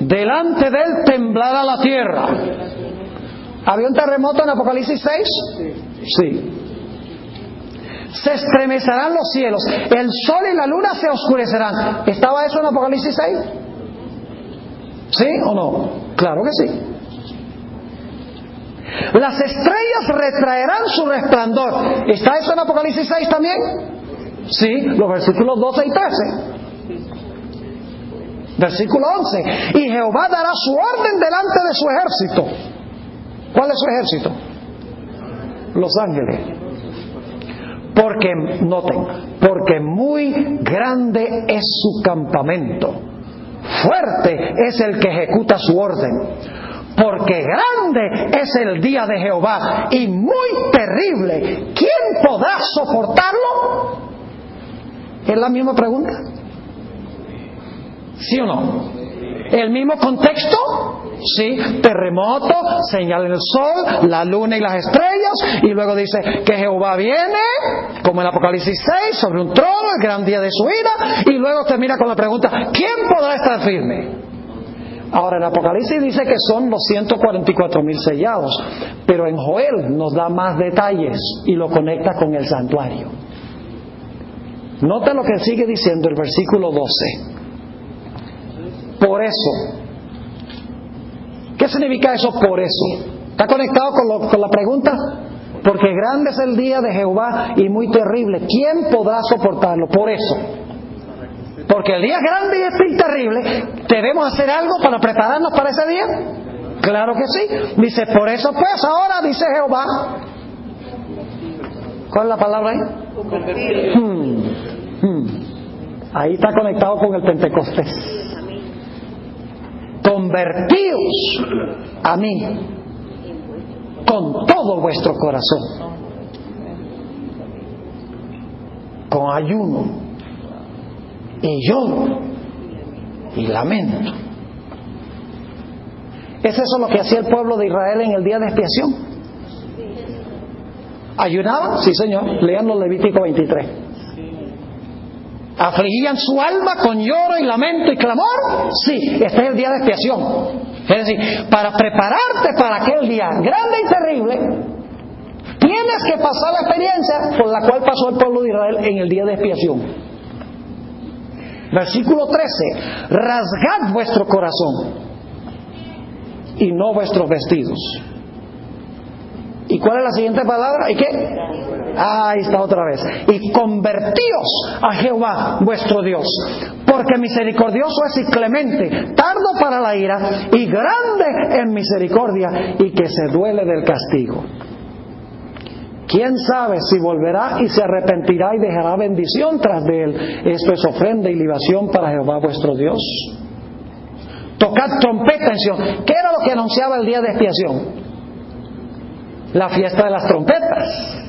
S1: Delante de él temblará la tierra. ¿Había un terremoto en Apocalipsis 6? Sí. Se estremecerán los cielos, el sol y la luna se oscurecerán. ¿Estaba eso en Apocalipsis 6? ¿Sí o no? Claro que sí. Las estrellas retraerán su resplandor. ¿Está eso en Apocalipsis 6 también? Sí, los versículos 12 y 13. Versículo 11. Y Jehová dará su orden delante de su ejército. ¿Cuál es su ejército? Los ángeles. Porque, noten, porque muy grande es su campamento, fuerte es el que ejecuta su orden, porque grande es el día de Jehová y muy terrible. ¿Quién podrá soportarlo? ¿Es la misma pregunta? ¿Sí o no? ¿El mismo contexto? Sí, terremoto, señal en el sol, la luna y las estrellas, y luego dice que Jehová viene, como en Apocalipsis 6, sobre un trono, el gran día de su ira, y luego termina con la pregunta, ¿quién podrá estar firme? Ahora en Apocalipsis dice que son los 144,000 sellados, pero en Joel nos da más detalles y lo conecta con el santuario. Nota lo que sigue diciendo el versículo 12. Por eso. ¿Qué significa eso por eso? ¿Está conectado con la pregunta? Porque grande es el día de Jehová y muy terrible. ¿Quién podrá soportarlo? Por eso. Porque el día es grande y terrible. ¿Debemos hacer algo para prepararnos para ese día? Claro que sí. Dice, por eso pues ahora, dice Jehová. ¿Cuál es la palabra ahí? Ahí está conectado con el Pentecostés. Convertíos a mí con todo vuestro corazón, con ayuno y lloro y lamento. ¿Es eso lo que hacía el pueblo de Israel en el día de expiación? ¿Ayunaban? Sí, Señor. Lean los Levítico 23. ¿Afligían su alma con lloro y lamento y clamor? Sí, este es el día de expiación. Es decir, para prepararte para aquel día grande y terrible, tienes que pasar la experiencia por la cual pasó el pueblo de Israel en el día de expiación. Versículo 13. Rasgad vuestro corazón y no vuestros vestidos. ¿Y cuál es la siguiente palabra? ¿Y qué? Ahí está otra vez. Y convertíos a Jehová vuestro Dios, porque misericordioso es y clemente, tardo para la ira y grande en misericordia, y que se duele del castigo. ¿Quién sabe si volverá y se arrepentirá y dejará bendición tras de él? Esto es ofrenda y libación para Jehová vuestro Dios. Tocad trompeta en Sion. ¿Qué era lo que anunciaba el día de expiación? La fiesta de las trompetas.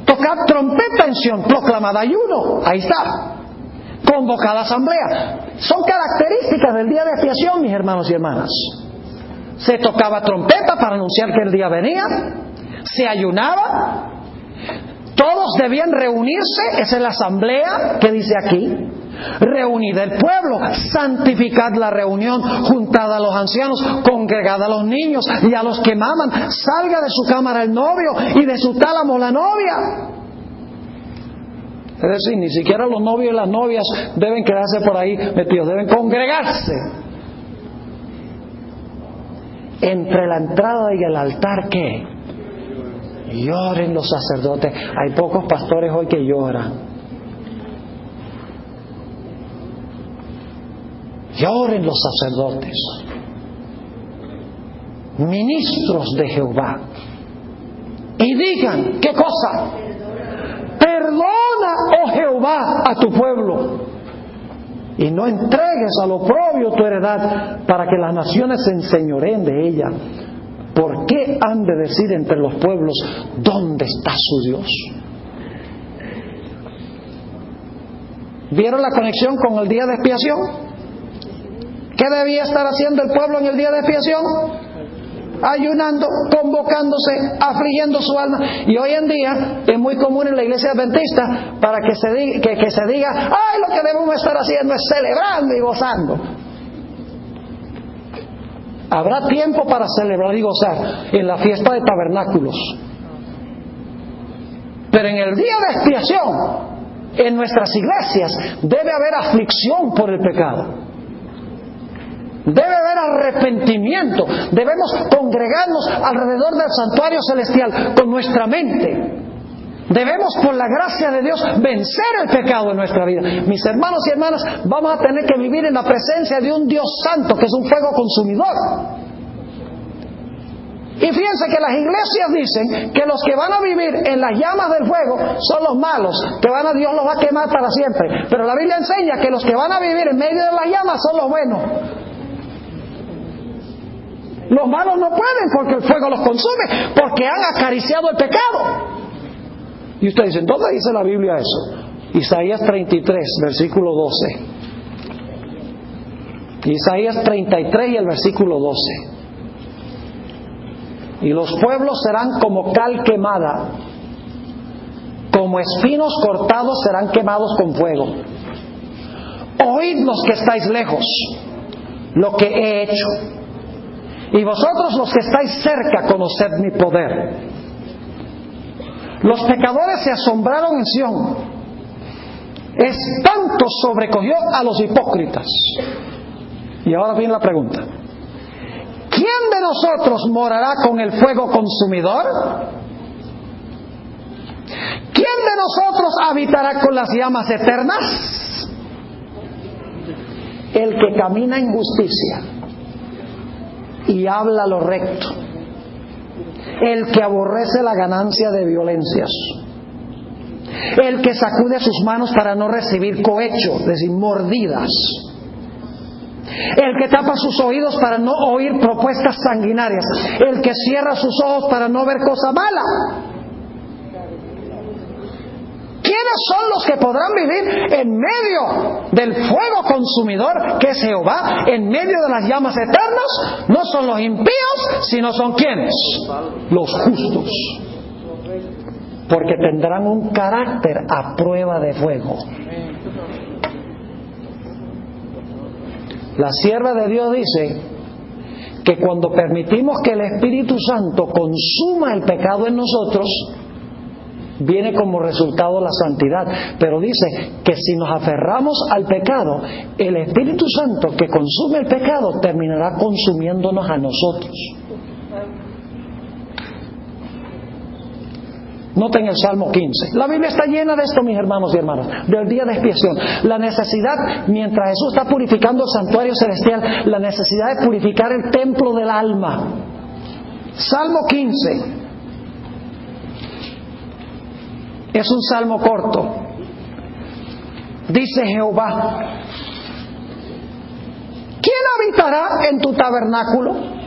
S1: Tocad trompeta en Sion, proclamad ayuno. Ahí está. Convocada asamblea. Son características del día de expiación, mis hermanos y hermanas. Se tocaba trompeta para anunciar que el día venía. Se ayunaba. Todos debían reunirse. Esa es la asamblea que dice aquí. Reunid el pueblo, santificad la reunión, juntad a los ancianos, congregad a los niños y a los que maman, salga de su cámara el novio y de su tálamo la novia. Es decir, ni siquiera los novios y las novias deben quedarse por ahí metidos, deben congregarse. Entre la entrada y el altar, ¿qué? Lloren los sacerdotes. Hay pocos pastores hoy que lloran. Lloren los sacerdotes, ministros de Jehová, y digan, ¿qué cosa? Perdona, oh Jehová, a tu pueblo, y no entregues al oprobio tu heredad, para que las naciones se enseñoreen de ella. ¿Por qué han de decir entre los pueblos, ¿dónde está su Dios? ¿Vieron la conexión con el día de expiación? ¿Qué debía estar haciendo el pueblo en el día de expiación? Ayunando, convocándose, afligiendo su alma. Y hoy en día es muy común en la iglesia adventista para que se diga, ay, lo que debemos estar haciendo es celebrando y gozando. Habrá tiempo para celebrar y gozar en la fiesta de tabernáculos, pero en el día de expiación en nuestras iglesias debe haber aflicción por el pecado, debe haber arrepentimiento. Debemos congregarnos alrededor del santuario celestial con nuestra mente. Debemos, por la gracia de Dios, vencer el pecado en nuestra vida. Mis hermanos y hermanas, vamos a tener que vivir en la presencia de un Dios santo que es un fuego consumidor. Y fíjense que las iglesias dicen que los que van a vivir en las llamas del fuego son los malos, que Dios los va a quemar para siempre. Pero la Biblia enseña que los que van a vivir en medio de las llamas son los buenos. Los malos no pueden porque el fuego los consume, porque han acariciado el pecado. Y usted dice, ¿dónde dice la Biblia eso? Isaías 33, versículo 12. Isaías 33 y el versículo 12. Y los pueblos serán como cal quemada, como espinos cortados serán quemados con fuego. Oíd los que estáis lejos lo que he hecho, y vosotros los que estáis cerca conoced mi poder. Los pecadores se asombraron en Sión, espanto sobrecogió a los hipócritas. Y ahora viene la pregunta: ¿quién de nosotros morará con el fuego consumidor? ¿Quién de nosotros habitará con las llamas eternas? El que camina en justicia y habla lo recto, el que aborrece la ganancia de violencias, el que sacude sus manos para no recibir cohecho, es decir, mordidas, el que tapa sus oídos para no oír propuestas sanguinarias, el que cierra sus ojos para no ver cosa mala. ¿Quiénes son los que podrán vivir en medio del fuego consumidor que es Jehová, en medio de las llamas eternas? No son los impíos, sino son ¿quiénes? Los justos, porque tendrán un carácter a prueba de fuego. La sierva de Dios dice que cuando permitimos que el Espíritu Santo consuma el pecado en nosotros, viene como resultado la santidad. Pero dice que si nos aferramos al pecado, el Espíritu Santo que consume el pecado terminará consumiéndonos a nosotros. Noten el Salmo 15. La Biblia está llena de esto, mis hermanos y hermanas, del día de expiación. La necesidad, mientras Jesús está purificando el santuario celestial, la necesidad de purificar el templo del alma. Salmo 15. Es un salmo corto. Dice Jehová: ¿quién habitará en tu tabernáculo?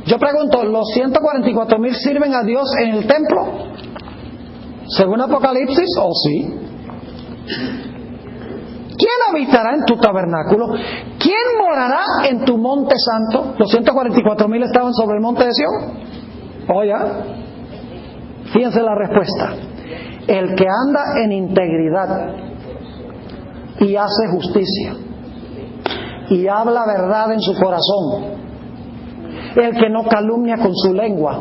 S1: Yo pregunto, ¿los 144,000 sirven a Dios en el templo? Según Apocalipsis, ¿o sí? ¿Quién habitará en tu tabernáculo? ¿Quién morará en tu monte santo? ¿Los 144,000 estaban sobre el monte de Sión? ¿Oh, ya? Fíjense la respuesta: el que anda en integridad y hace justicia y habla verdad en su corazón, el que no calumnia con su lengua,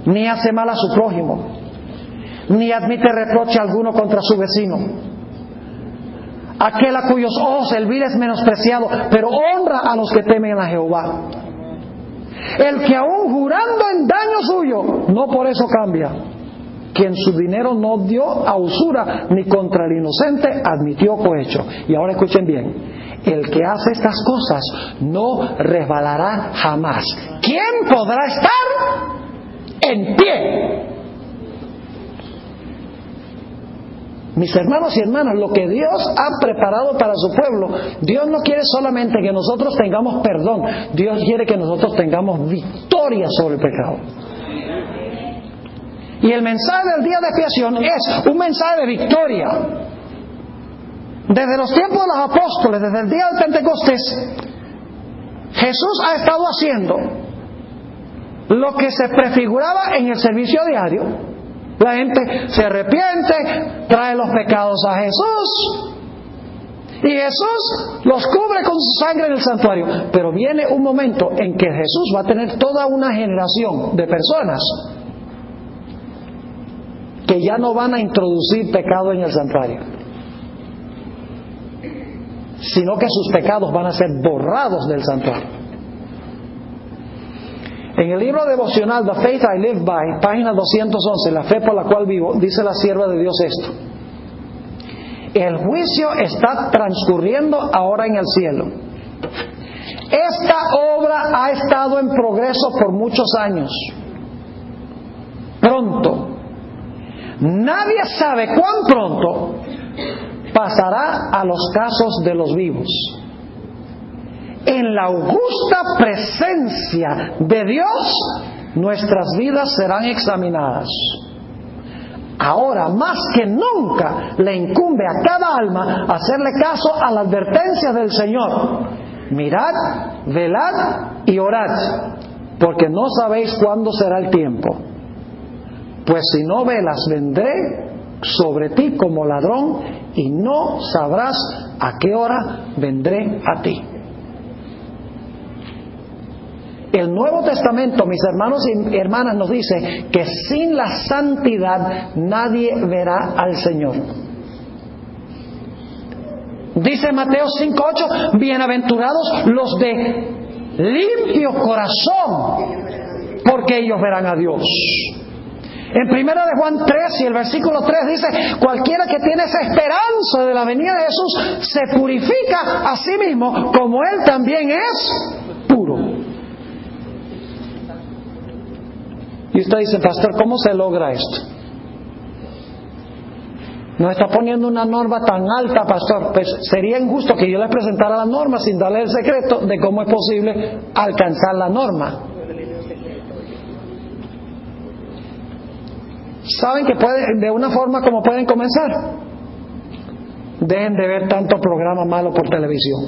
S1: ni hace mal a su prójimo, ni admite reproche alguno contra su vecino, aquel a cuyos ojos el vil es menospreciado, pero honra a los que temen a Jehová, el que aún jurando en daño suyo no por eso cambia, quien su dinero no dio a usura, ni contra el inocente admitió cohecho. Y ahora escuchen bien: el que hace estas cosas no resbalará jamás. ¿Quién podrá estar en pie? Mis hermanos y hermanas, lo que Dios ha preparado para su pueblo, Dios no quiere solamente que nosotros tengamos perdón, Dios quiere que nosotros tengamos victoria sobre el pecado. Y el mensaje del día de expiación es un mensaje de victoria. Desde los tiempos de los apóstoles, desde el día del Pentecostés, Jesús ha estado haciendo lo que se prefiguraba en el servicio diario. La gente se arrepiente, trae los pecados a Jesús y Jesús los cubre con su sangre en el santuario. Pero viene un momento en que Jesús va a tener toda una generación de personas que ya no van a introducir pecado en el santuario, sino que sus pecados van a ser borrados del santuario. En el libro devocional The Faith I Live By, página 211, la fe por la cual vivo, dice la sierva de Dios esto: el juicio está transcurriendo ahora en el cielo. Esta obra ha estado en progreso por muchos años. Pronto, nadie sabe cuán pronto, pasará a los casos de los vivos. En la augusta presencia de Dios, nuestras vidas serán examinadas. Ahora, más que nunca, le incumbe a cada alma hacerle caso a la advertencia del Señor: mirad, velad y orad, porque no sabéis cuándo será el tiempo. Pues si no velas, vendré sobre ti como ladrón, y no sabrás a qué hora vendré a ti. El Nuevo Testamento, mis hermanos y hermanas, nos dice que sin la santidad nadie verá al Señor. Dice Mateo 5:8: bienaventurados los de limpio corazón, porque ellos verán a Dios. En 1 de Juan 3 y el versículo 3 dice: cualquiera que tiene esa esperanza de la venida de Jesús se purifica a sí mismo, como Él también es puro. Y usted dice: pastor, ¿cómo se logra esto? Nos está poniendo una norma tan alta, pastor. Pues sería injusto que yo les presentara la norma sin darle el secreto de cómo es posible alcanzar la norma. ¿Saben que de una forma como pueden comenzar? Dejen de ver tanto programa malo por televisión.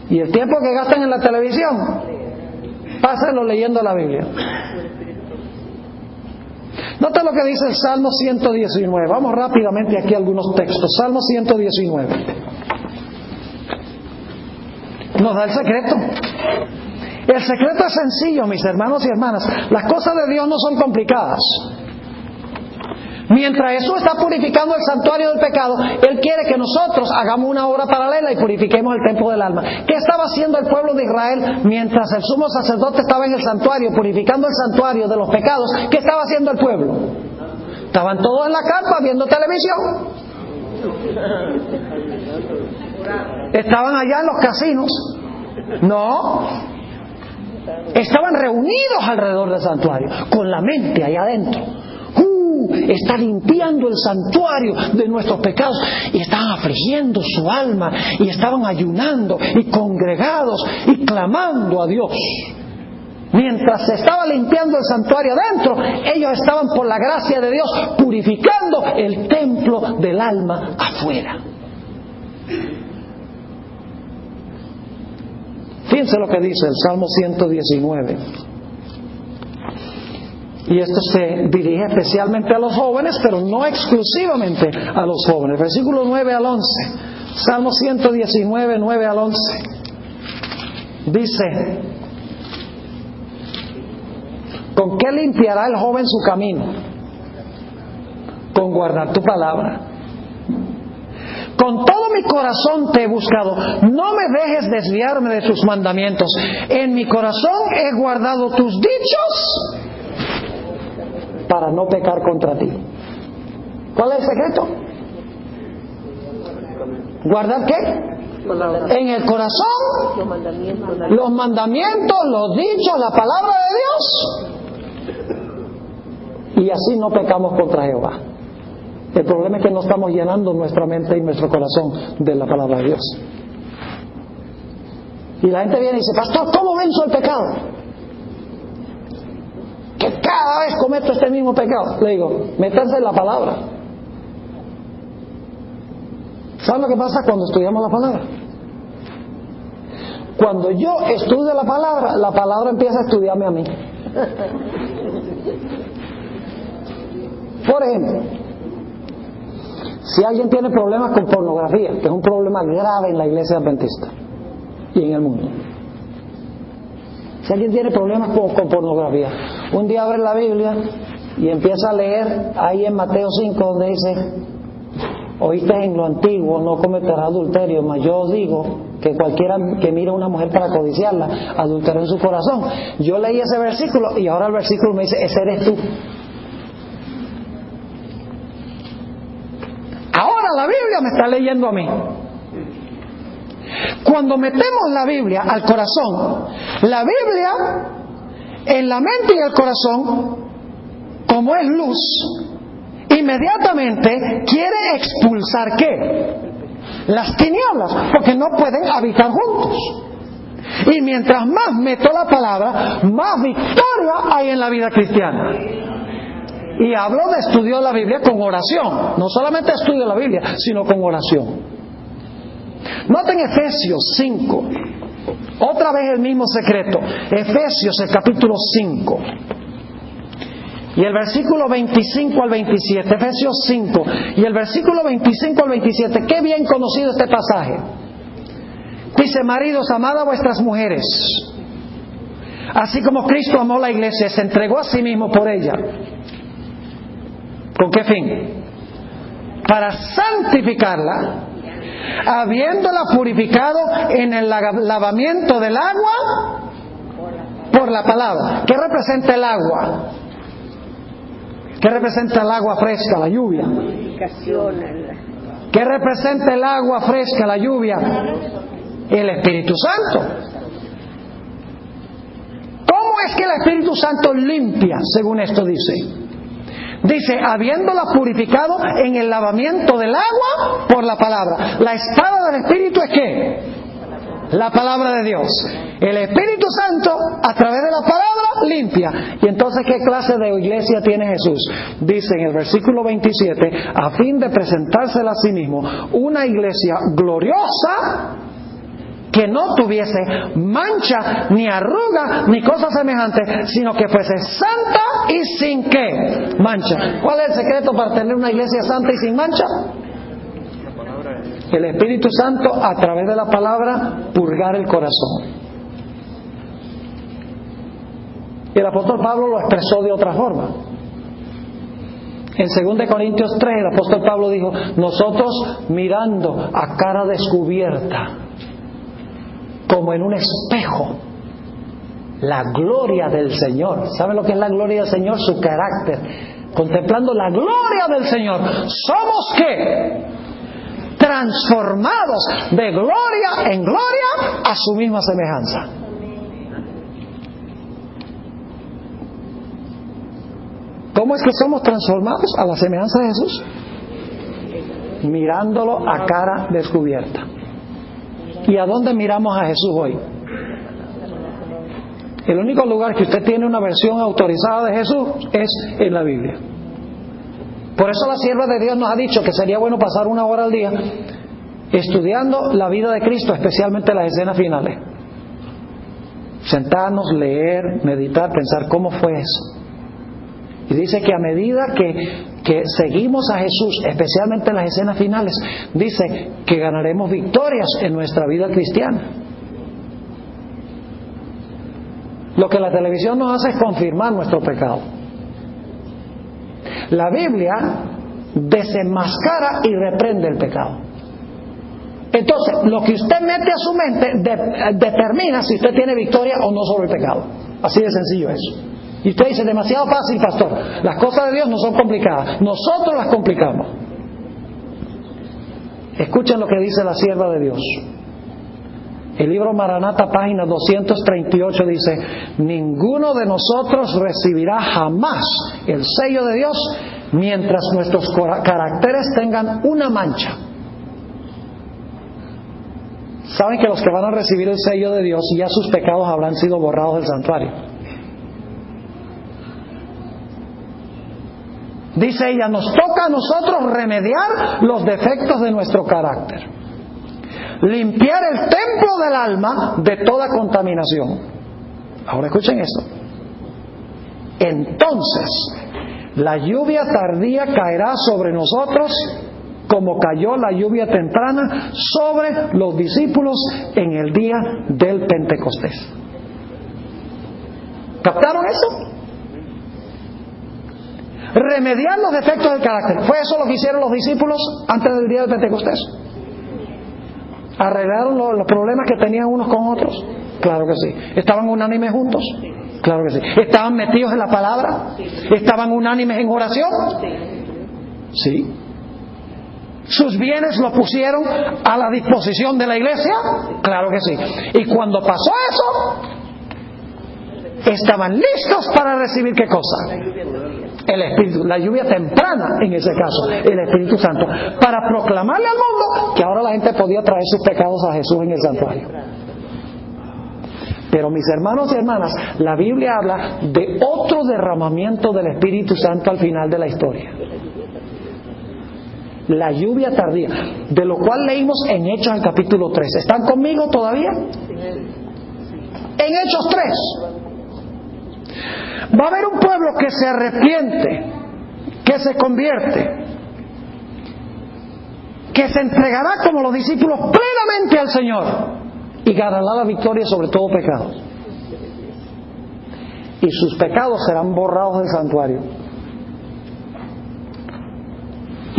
S1: Y el tiempo que gastan en la televisión, pásenlo leyendo la Biblia. Nota lo que dice el Salmo 119. Vamos rápidamente aquí a algunos textos. Salmo 119 nos da el secreto. El secreto es sencillo, mis hermanos y hermanas. Las cosas de Dios no son complicadas. Mientras Jesús está purificando el santuario del pecado, Él quiere que nosotros hagamos una obra paralela y purifiquemos el templo del alma. ¿Qué estaba haciendo el pueblo de Israel mientras el sumo sacerdote estaba en el santuario, purificando el santuario de los pecados? ¿Qué estaba haciendo el pueblo? Estaban todos en la carpa viendo televisión. ¿Estaban allá en los casinos? No. Estaban reunidos alrededor del santuario, con la mente allá adentro. Está limpiando el santuario de nuestros pecados, y estaban afligiendo su alma, y estaban ayunando y congregados y clamando a Dios. Mientras se estaba limpiando el santuario adentro, ellos estaban, por la gracia de Dios, purificando el templo del alma afuera. Fíjense lo que dice el Salmo 119. Y esto se dirige especialmente a los jóvenes, pero no exclusivamente a los jóvenes. Versículo 9 al 11. Salmo 119, 9 al 11. Dice: ¿con qué limpiará el joven su camino? Con guardar tu palabra. Con todo mi corazón te he buscado. No me dejes desviarme de tus mandamientos. En mi corazón he guardado tus dichos para no pecar contra ti. ¿Cuál es el secreto? ¿Guardar qué? En el corazón los mandamientos, los dichos, la palabra de Dios. Y así no pecamos contra Jehová. El problema es que no estamos llenando nuestra mente y nuestro corazón de la palabra de Dios. Y la gente viene y dice: pastor, ¿cómo venzo el pecado? ¿Qué cada vez cometo este mismo pecado. Le digo, métanse en la palabra. ¿Saben lo que pasa cuando estudiamos la palabra? Cuando yo estudio la palabra empieza a estudiarme a mí. Por ejemplo, si alguien tiene problemas con pornografía, que es un problema grave en la iglesia adventista y en el mundo. Si alguien tiene problemas con pornografía, un día abre la Biblia y empieza a leer ahí en Mateo 5 donde dice: oíste en lo antiguo, no cometerás adulterio, mas yo os digo que cualquiera que mire a una mujer para codiciarla, adulteró en su corazón. Yo leí ese versículo y ahora el versículo me dice: ese eres tú. Ahora la Biblia me está leyendo a mí. Cuando metemos la Biblia al corazón, la Biblia en la mente y el corazón, como es luz, inmediatamente quiere expulsar ¿qué? Las tinieblas, porque no pueden habitar juntos. Y mientras más meto la palabra, más victoria hay en la vida cristiana. Y hablo de estudio de la Biblia con oración. No solamente estudio la Biblia, sino con oración. Noten Efesios 5. Otra vez el mismo secreto. Efesios, el capítulo 5. Y el versículo 25 al 27. Efesios 5. Y el versículo 25 al 27. Qué bien conocido este pasaje. Dice: maridos, amad a vuestras mujeres, así como Cristo amó la iglesia y se entregó a sí mismo por ella. ¿Con qué fin? Para santificarla, habiéndola purificado en el lavamiento del agua por la palabra. ¿Qué representa el agua? ¿Qué representa el agua fresca? La lluvia. ¿Qué representa el agua fresca? La lluvia. El Espíritu Santo. ¿Cómo es que el Espíritu Santo limpia? Según esto dice. Dice: habiéndola purificado en el lavamiento del agua por la palabra. La espada del Espíritu es ¿qué? La palabra de Dios. El Espíritu Santo, a través de la palabra, limpia. Y entonces, ¿qué clase de iglesia tiene Jesús? Dice en el versículo 27: a fin de presentársela a sí mismo una iglesia gloriosa, que no tuviese mancha, ni arruga, ni cosa semejante, sino que fuese santa y sin ¿qué? Mancha. ¿Cuál es el secreto para tener una iglesia santa y sin mancha? El Espíritu Santo, a través de la palabra, purgar el corazón. Y el apóstol Pablo lo expresó de otra forma. En 2 Corintios 3, el apóstol Pablo dijo: nosotros mirando a cara descubierta, como en un espejo, la gloria del Señor. ¿Saben lo que es la gloria del Señor? Su carácter. Contemplando la gloria del Señor, ¿somos qué? Transformados de gloria en gloria a su misma semejanza. ¿Cómo es que somos transformados a la semejanza de Jesús? Mirándolo a cara descubierta. ¿Y a dónde miramos a Jesús hoy? El único lugar que usted tiene una versión autorizada de Jesús es en la Biblia. Por eso la sierva de Dios nos ha dicho que sería bueno pasar 1 hora al día estudiando la vida de Cristo, especialmente las escenas finales. Sentarnos, leer, meditar, pensar cómo fue eso. Y dice que a medida que seguimos a Jesús, especialmente en las escenas finales, dice que ganaremos victorias en nuestra vida cristiana. Lo que la televisión nos hace es confirmar nuestro pecado. La Biblia desenmascara y reprende el pecado. Entonces, lo que usted mete a su mente determina si usted tiene victoria o no sobre el pecado. Así de sencillo es. Y usted dice: demasiado fácil, pastor. Las cosas de Dios no son complicadas. Nosotros las complicamos. Escuchen lo que dice la sierva de Dios. El libro Maranata, página 238, dice: ninguno de nosotros recibirá jamás el sello de Dios mientras nuestros caracteres tengan una mancha. Saben que los que van a recibir el sello de Dios, ya sus pecados habrán sido borrados del santuario. Dice ella, nos toca a nosotros remediar los defectos de nuestro carácter, limpiar el templo del alma de toda contaminación. Ahora escuchen esto. Entonces, la lluvia tardía caerá sobre nosotros como cayó la lluvia temprana sobre los discípulos en el día del Pentecostés. ¿Captaron eso? Remediar los defectos del carácter. ¿Fue eso lo que hicieron los discípulos antes del día del Pentecostés? ¿Arreglaron los problemas que tenían unos con otros? Claro que sí. ¿Estaban unánimes juntos? Claro que sí. ¿Estaban metidos en la palabra? ¿Estaban unánimes en oración? Sí. ¿Sus bienes los pusieron a la disposición de la iglesia? Claro que sí. Y cuando pasó eso, estaban listos para recibir ¿qué cosa? El Espíritu, la lluvia temprana en ese caso, el Espíritu Santo, para proclamarle al mundo que ahora la gente podía traer sus pecados a Jesús en el santuario. Pero mis hermanos y hermanas, la Biblia habla de otro derramamiento del Espíritu Santo al final de la historia. La lluvia tardía, de lo cual leímos en Hechos el capítulo 3. ¿Están conmigo todavía? En Hechos 3. Va a haber un pueblo que se arrepiente, que se convierte, que se entregará como los discípulos plenamente al Señor y ganará la victoria sobre todo pecado. Y sus pecados serán borrados del santuario.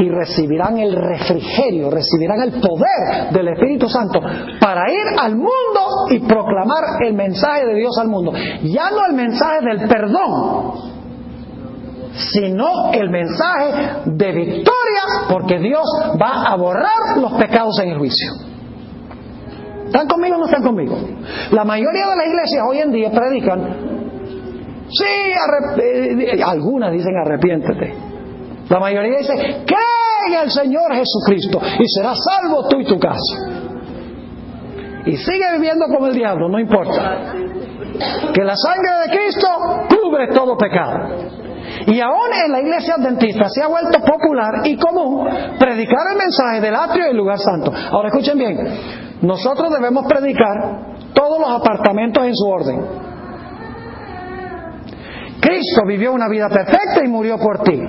S1: Y recibirán el refrigerio, recibirán el poder del Espíritu Santo para ir al mundo y proclamar el mensaje de Dios al mundo. Ya no el mensaje del perdón, sino el mensaje de victoria, porque Dios va a borrar los pecados en el juicio. ¿Están conmigo o no están conmigo? La mayoría de las iglesias hoy en día predican, sí, algunas dicen arrepiéntete. La mayoría dice, cree en el Señor Jesucristo y serás salvo tú y tu casa. Y sigue viviendo como el diablo, no importa. Que la sangre de Cristo cubre todo pecado. Y aún en la iglesia adventista se ha vuelto popular y común predicar el mensaje del atrio y el lugar santo. Ahora escuchen bien, nosotros debemos predicar todos los apartamentos en su orden. Cristo vivió una vida perfecta y murió por ti.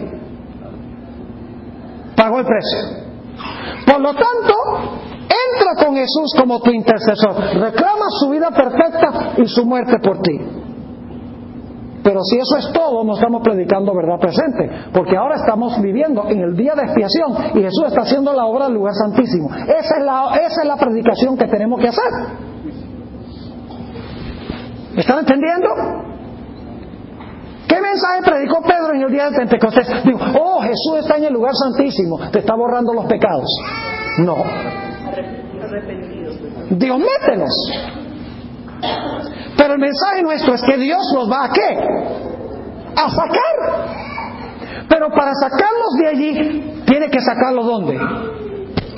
S1: Pagó el precio. Por lo tanto, entra con Jesús como tu intercesor. Reclama su vida perfecta y su muerte por ti. Pero si eso es todo, no estamos predicando verdad presente, porque ahora estamos viviendo en el día de expiación y Jesús está haciendo la obra del lugar santísimo. Esa es la predicación que tenemos que hacer. ¿Están entendiendo? ¿Qué mensaje predicó Pedro en el día del Pentecostés? Digo, oh, Jesús está en el lugar santísimo, te está borrando los pecados. No. Dios, mételos. Pero el mensaje nuestro es que Dios los va a ¿qué? A sacar. Pero para sacarlos de allí, tiene que sacarlos ¿dónde?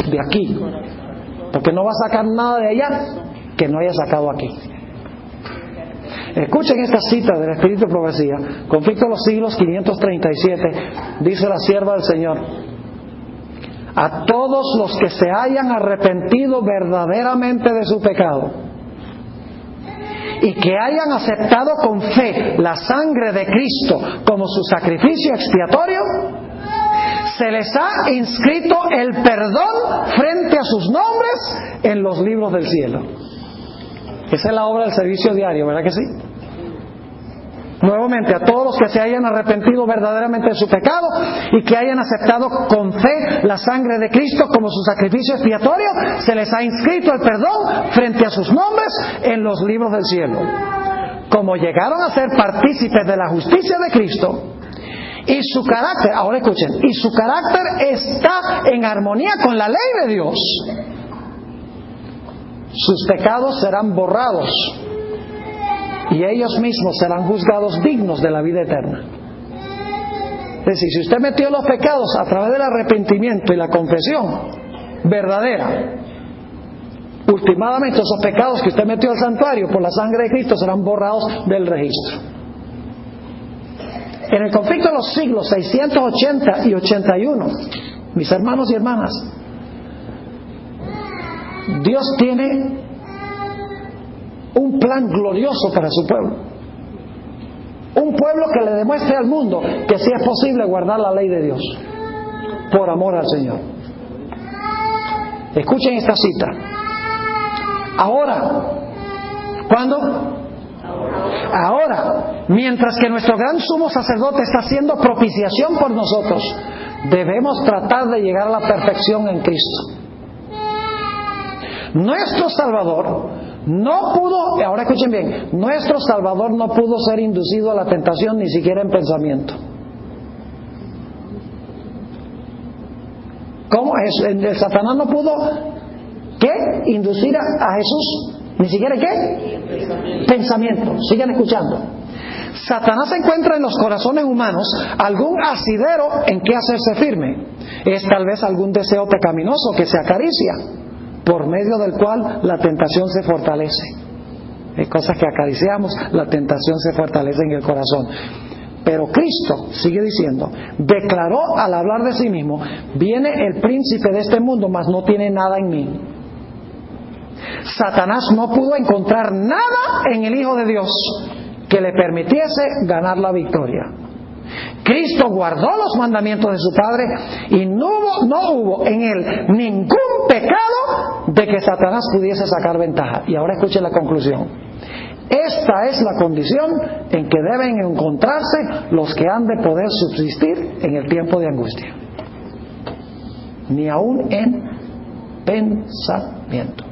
S1: De aquí. Porque no va a sacar nada de allá que no haya sacado aquí. Escuchen esta cita del Espíritu de Profecía, Conflicto de los Siglos 537, dice la sierva del Señor: a todos los que se hayan arrepentido verdaderamente de su pecado y que hayan aceptado con fe la sangre de Cristo como su sacrificio expiatorio, se les ha inscrito el perdón frente a sus nombres en los libros del cielo. Esa es la obra del servicio diario, ¿verdad que sí? Nuevamente, a todos los que se hayan arrepentido verdaderamente de su pecado y que hayan aceptado con fe la sangre de Cristo como su sacrificio expiatorio, se les ha inscrito el perdón frente a sus nombres en los libros del cielo. Como llegaron a ser partícipes de la justicia de Cristo y su carácter, ahora escuchen, y su carácter está en armonía con la ley de Dios, sus pecados serán borrados y ellos mismos serán juzgados dignos de la vida eterna. Es decir, si usted metió los pecados a través del arrepentimiento y la confesión verdadera, últimamente esos pecados que usted metió al santuario por la sangre de Cristo serán borrados del registro. En el conflicto de los siglos 680 y 81, mis hermanos y hermanas, Dios tiene un plan glorioso para su pueblo. Un pueblo que le demuestre al mundo que sí es posible guardar la ley de Dios por amor al Señor. Escuchen esta cita. Ahora, ¿cuándo? Ahora, mientras que nuestro gran sumo sacerdote está haciendo propiciación por nosotros, debemos tratar de llegar a la perfección en Cristo. Nuestro Salvador no pudo, ahora escuchen bien, nuestro Salvador no pudo ser inducido a la tentación ni siquiera en pensamiento. ¿Cómo es? El Satanás no pudo, ¿qué? Inducir a Jesús. ¿Ni siquiera qué? Pensamiento. Sigan escuchando. Satanás encuentra en los corazones humanos algún asidero en que hacerse firme. Es tal vez algún deseo pecaminoso que se acaricia, por medio del cual la tentación se fortalece. Hay cosas que acariciamos, la tentación se fortalece en el corazón. Pero Cristo, sigue diciendo, declaró al hablar de sí mismo: viene el príncipe de este mundo, mas no tiene nada en mí. Satanás no pudo encontrar nada en el Hijo de Dios que le permitiese ganar la victoria. Cristo guardó los mandamientos de su Padre y no hubo en él ningún pecado de que Satanás pudiese sacar ventaja. Y ahora escuchen la conclusión. Esta es la condición en que deben encontrarse los que han de poder subsistir en el tiempo de angustia. Ni aún en pensamiento.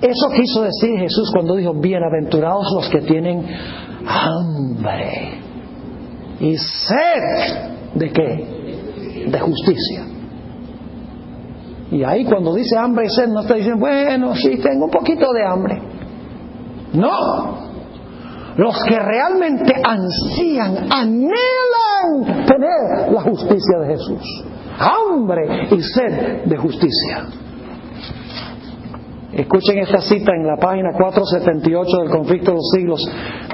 S1: Eso quiso decir Jesús cuando dijo: bienaventurados los que tienen hambre y sed ¿de qué? De justicia. Y ahí cuando dice hambre y sed no está diciendo: bueno, sí, tengo un poquito de hambre. No, los que realmente ansían, anhelan tener la justicia de Jesús. Hambre y sed de justicia. Escuchen esta cita en la página 478 del Conflicto de los Siglos.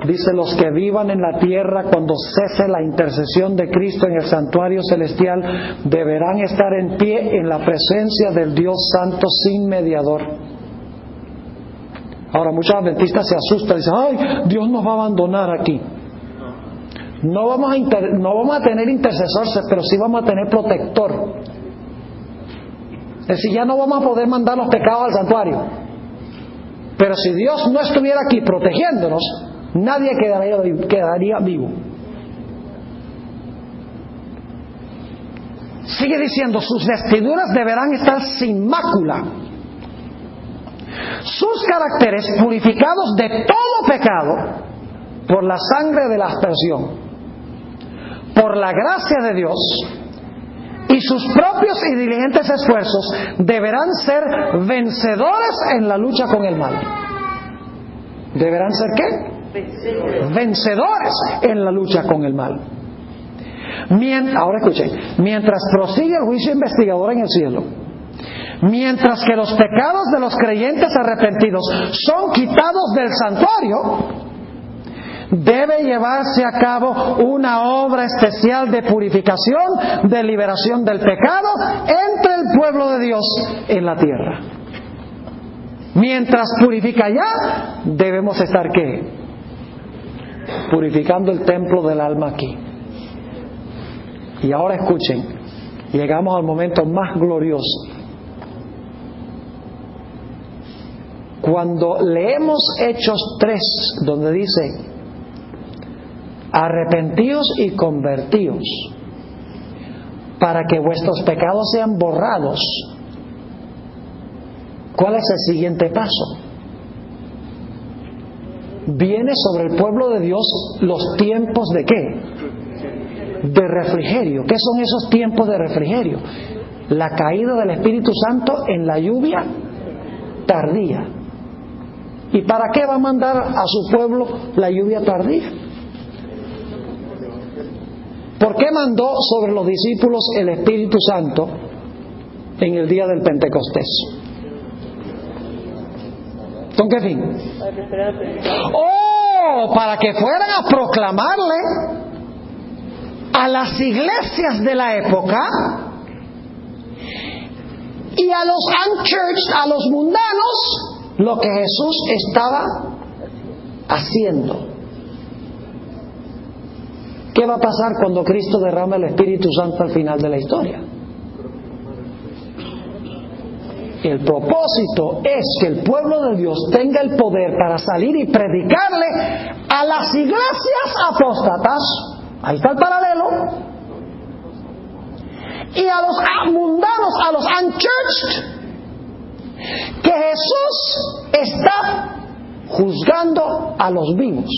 S1: Dice: los que vivan en la tierra cuando cese la intercesión de Cristo en el santuario celestial deberán estar en pie en la presencia del Dios Santo sin mediador. Ahora muchos adventistas se asustan y dicen: ay, Dios nos va a abandonar aquí. No vamos a tener intercesor, pero sí vamos a tener protector. Es decir, ya no vamos a poder mandar los pecados al santuario. Pero si Dios no estuviera aquí protegiéndonos, nadie quedaría vivo. Sigue diciendo: sus vestiduras deberán estar sin mácula, sus caracteres purificados de todo pecado por la sangre de la aspersión, por la gracia de Dios. Y sus propios y diligentes esfuerzos deberán ser vencedores en la lucha con el mal. ¿Deberán ser qué? Vencedores en la lucha con el mal. Ahora escuchen. Mientras prosigue el juicio investigador en el cielo, mientras que los pecados de los creyentes arrepentidos son quitados del santuario, debe llevarse a cabo una obra especial de purificación, de liberación del pecado entre el pueblo de Dios en la tierra. Mientras purifica allá, debemos estar ¿qué? Purificando el templo del alma aquí. Y ahora escuchen, llegamos al momento más glorioso. Cuando leemos Hechos 3, donde dice: arrepentíos y convertíos para que vuestros pecados sean borrados. ¿Cuál es el siguiente paso? Viene sobre el pueblo de Dios los tiempos de ¿qué? De refrigerio. ¿Qué son esos tiempos de refrigerio? La caída del Espíritu Santo en la lluvia tardía. ¿Y para qué va a mandar a su pueblo la lluvia tardía? ¿Por qué mandó sobre los discípulos el Espíritu Santo en el día del Pentecostés? ¿Con qué fin? ¡Oh! envió para que fueran a proclamarle a las iglesias de la época y a los unchurched, a los mundanos, lo que Jesús estaba haciendo. ¿Qué va a pasar cuando Cristo derrama el Espíritu Santo al final de la historia? El propósito es que el pueblo de Dios tenga el poder para salir y predicarle a las iglesias apóstatas. Ahí está el paralelo. Y a los mundanos, a los unchurched, que Jesús está juzgando a los vivos.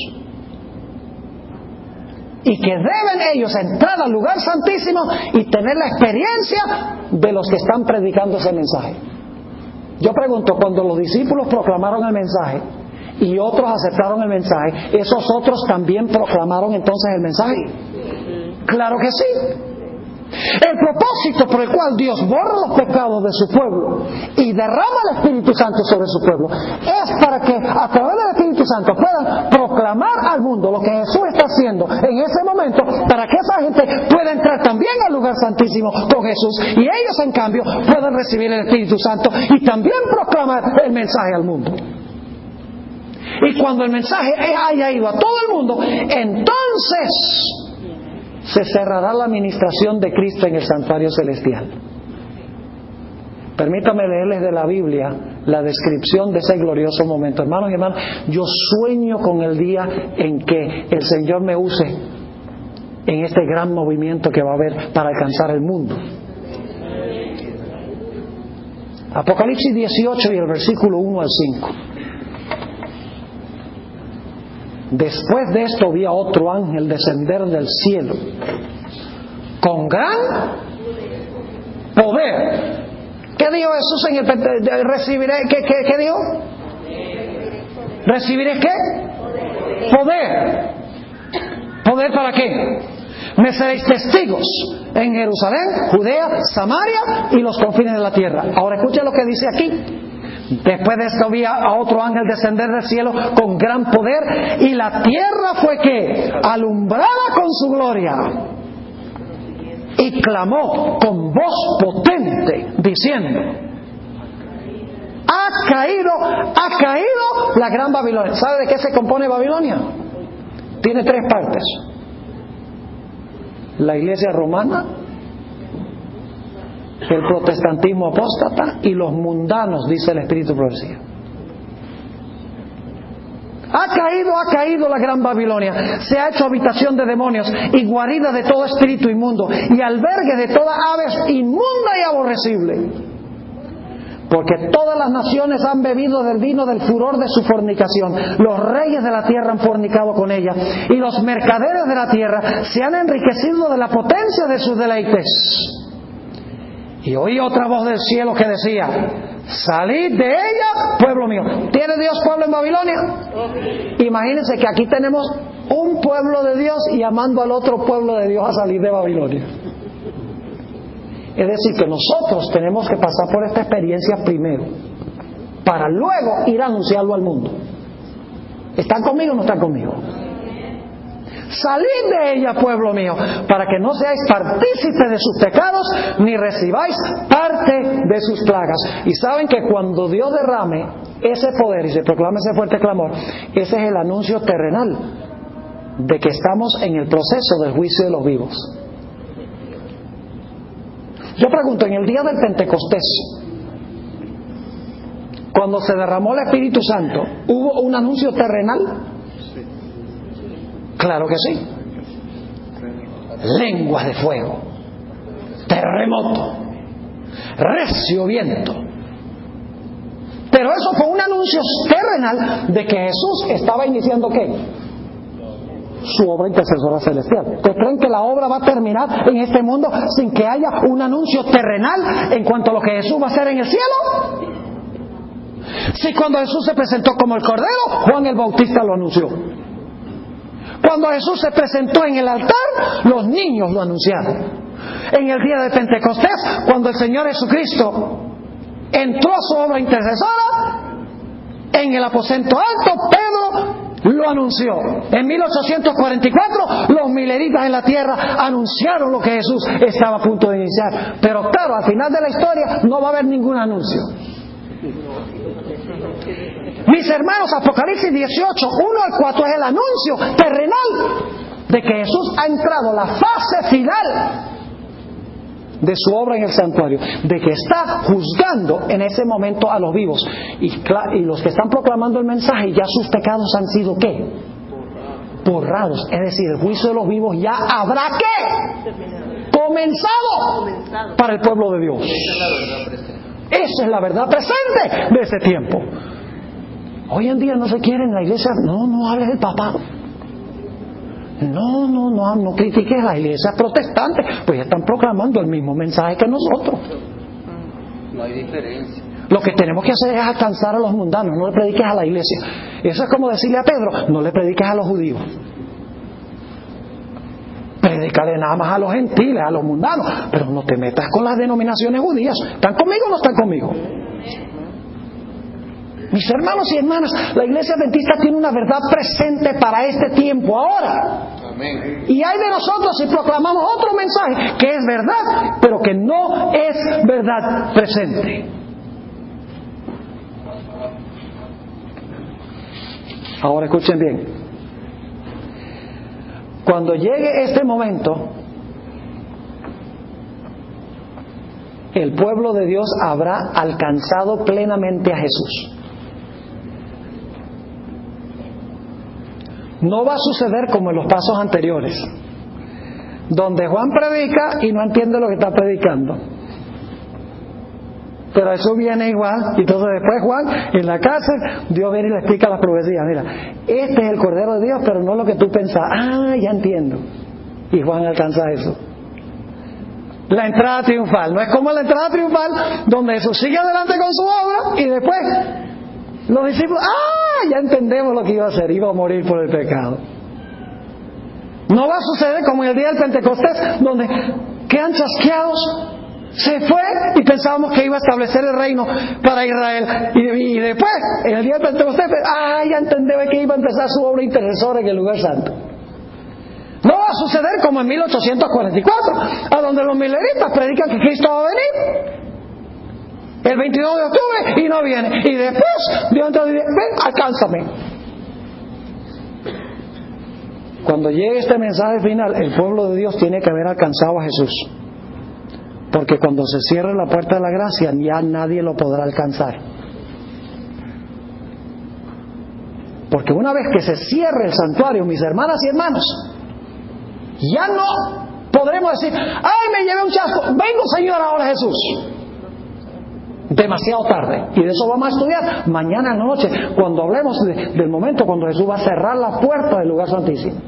S1: Y que deben ellos entrar al lugar santísimo y tener la experiencia de los que están predicando ese mensaje. Yo pregunto, cuando los discípulos proclamaron el mensaje y otros aceptaron el mensaje, ¿esos otros también proclamaron entonces el mensaje? Claro que sí. El propósito por el cual Dios borra los pecados de su pueblo y derrama el Espíritu Santo sobre su pueblo es para que a través del Espíritu Santo puedan proclamar al mundo lo que Jesús está haciendo en ese momento, para que esa gente pueda entrar también al lugar santísimo con Jesús y ellos en cambio puedan recibir el Espíritu Santo y también proclamar el mensaje al mundo. Y cuando el mensaje haya ido a todo el mundo, entonces se cerrará la administración de Cristo en el santuario celestial. Permítame leerles de la Biblia la descripción de ese glorioso momento. Hermanos y hermanas, yo sueño con el día en que el Señor me use en este gran movimiento que va a haber para alcanzar el mundo. Apocalipsis 18 y el versículo 1 al 5. Después de esto vi a otro ángel descender del cielo con gran poder. ¿Qué dijo Jesús en el recibiré? ¿Qué dijo? ¿Recibiré qué? Poder. ¿Poder para qué? Me seréis testigos en Jerusalén, Judea, Samaria y los confines de la tierra. Ahora escuchen lo que dice aquí. Después de esto vi a otro ángel descender del cielo con gran poder y la tierra fue ¿qué? Alumbrada con su gloria. Y clamó con voz potente diciendo: ha caído la gran Babilonia. ¿Sabe de qué se compone Babilonia? Tiene tres partes: la iglesia romana, el protestantismo apóstata y los mundanos, dice el Espíritu Profecía. Ha caído la gran Babilonia, se ha hecho habitación de demonios y guarida de todo espíritu inmundo y albergue de toda ave inmunda y aborrecible. Porque todas las naciones han bebido del vino del furor de su fornicación. Los reyes de la tierra han fornicado con ella y los mercaderes de la tierra se han enriquecido de la potencia de sus deleites. Y oí otra voz del cielo que decía: salid de ella, pueblo mío. ¿Tiene Dios pueblo en Babilonia? Imagínense que aquí tenemos un pueblo de Dios y llamando al otro pueblo de Dios a salir de Babilonia. Es decir, que nosotros tenemos que pasar por esta experiencia primero, para luego ir a anunciarlo al mundo. ¿Están conmigo o no están conmigo? Salid de ella, pueblo mío, para que no seáis partícipes de sus pecados, ni recibáis parte de sus plagas. Y saben que cuando Dios derrame ese poder y se proclame ese fuerte clamor, ese es el anuncio terrenal de que estamos en el proceso del juicio de los vivos. Yo pregunto, en el día del Pentecostés, cuando se derramó el Espíritu Santo, ¿hubo un anuncio terrenal? Claro que sí. Lenguas de fuego, terremoto, recio viento. Pero eso fue un anuncio terrenal de que Jesús estaba iniciando ¿qué? Su obra intercesora celestial. ¿Ustedes creen que la obra va a terminar en este mundo sin que haya un anuncio terrenal en cuanto a lo que Jesús va a hacer en el cielo? Si cuando Jesús se presentó como el Cordero, Juan el Bautista lo anunció. Cuando Jesús se presentó en el altar, los niños lo anunciaron. En el día de Pentecostés, cuando el Señor Jesucristo entró a su obra intercesora, en el aposento alto, Pedro lo anunció. En 1844 los mileritas en la tierra anunciaron lo que Jesús estaba a punto de iniciar. Pero claro, al final de la historia no va a haber ningún anuncio. Mis hermanos, Apocalipsis 18, 1 al 4 es el anuncio terrenal de que Jesús ha entrado a la fase final de su obra en el santuario, de que está juzgando en ese momento a los vivos. Y los que están proclamando el mensaje, ya sus pecados han sido ¿qué? Borrados. Es decir, el juicio de los vivos ya habrá ¿qué? Comenzado para el pueblo de Dios. Esa es la verdad presente de ese tiempo. Hoy en día no se quiere en la iglesia, no hables del papado. No critiques a las iglesias protestantes, pues ya están proclamando el mismo mensaje que nosotros.
S2: No hay diferencia.
S1: Lo que tenemos que hacer es alcanzar a los mundanos, no le prediques a la iglesia. Eso es como decirle a Pedro, no le prediques a los judíos. Predícale nada más a los gentiles, a los mundanos, pero no te metas con las denominaciones judías. ¿Están conmigo o no están conmigo? Mis hermanos y hermanas, la iglesia adventista tiene una verdad presente para este tiempo ahora.
S2: Amén.
S1: Y hay de nosotros si proclamamos otro mensaje que es verdad, pero que no es verdad presente. Ahora escuchen bien. Cuando llegue este momento, el pueblo de Dios habrá alcanzado plenamente a Jesús. No va a suceder como en los pasos anteriores, donde Juan predica y no entiende lo que está predicando. Pero eso viene igual, y entonces después Juan, en la cárcel, Dios viene y le explica las profecías. Mira, este es el Cordero de Dios, pero no lo que tú pensabas. Ah, ya entiendo. Y Juan alcanza eso. La entrada triunfal. No es como la entrada triunfal, donde Jesús sigue adelante con su obra, y después los discípulos, ya entendemos lo que iba a hacer, iba a morir por el pecado. No va a suceder como en el día del Pentecostés, donde quedan chasqueados, se fue y pensábamos que iba a establecer el reino para Israel. Y después, en el día del Pentecostés, ya entendemos que iba a empezar su obra intercesora en el lugar santo. No va a suceder como en 1844, a donde los mileritas predican que Cristo va a venir el 22 de octubre y no viene. Y después Dios entonces dice, ven, alcánzame. Cuando llegue este mensaje final, el pueblo de Dios tiene que haber alcanzado a Jesús. Porque cuando se cierre la puerta de la gracia, ya nadie lo podrá alcanzar. Porque una vez que se cierre el santuario, mis hermanas y hermanos, ya no podremos decir, me llevé un chasco, vengo Señor ahora Jesús. Demasiado tarde. Y de eso vamos a estudiar mañana en la noche, cuando hablemos del momento cuando Jesús va a cerrar la puerta del lugar santísimo.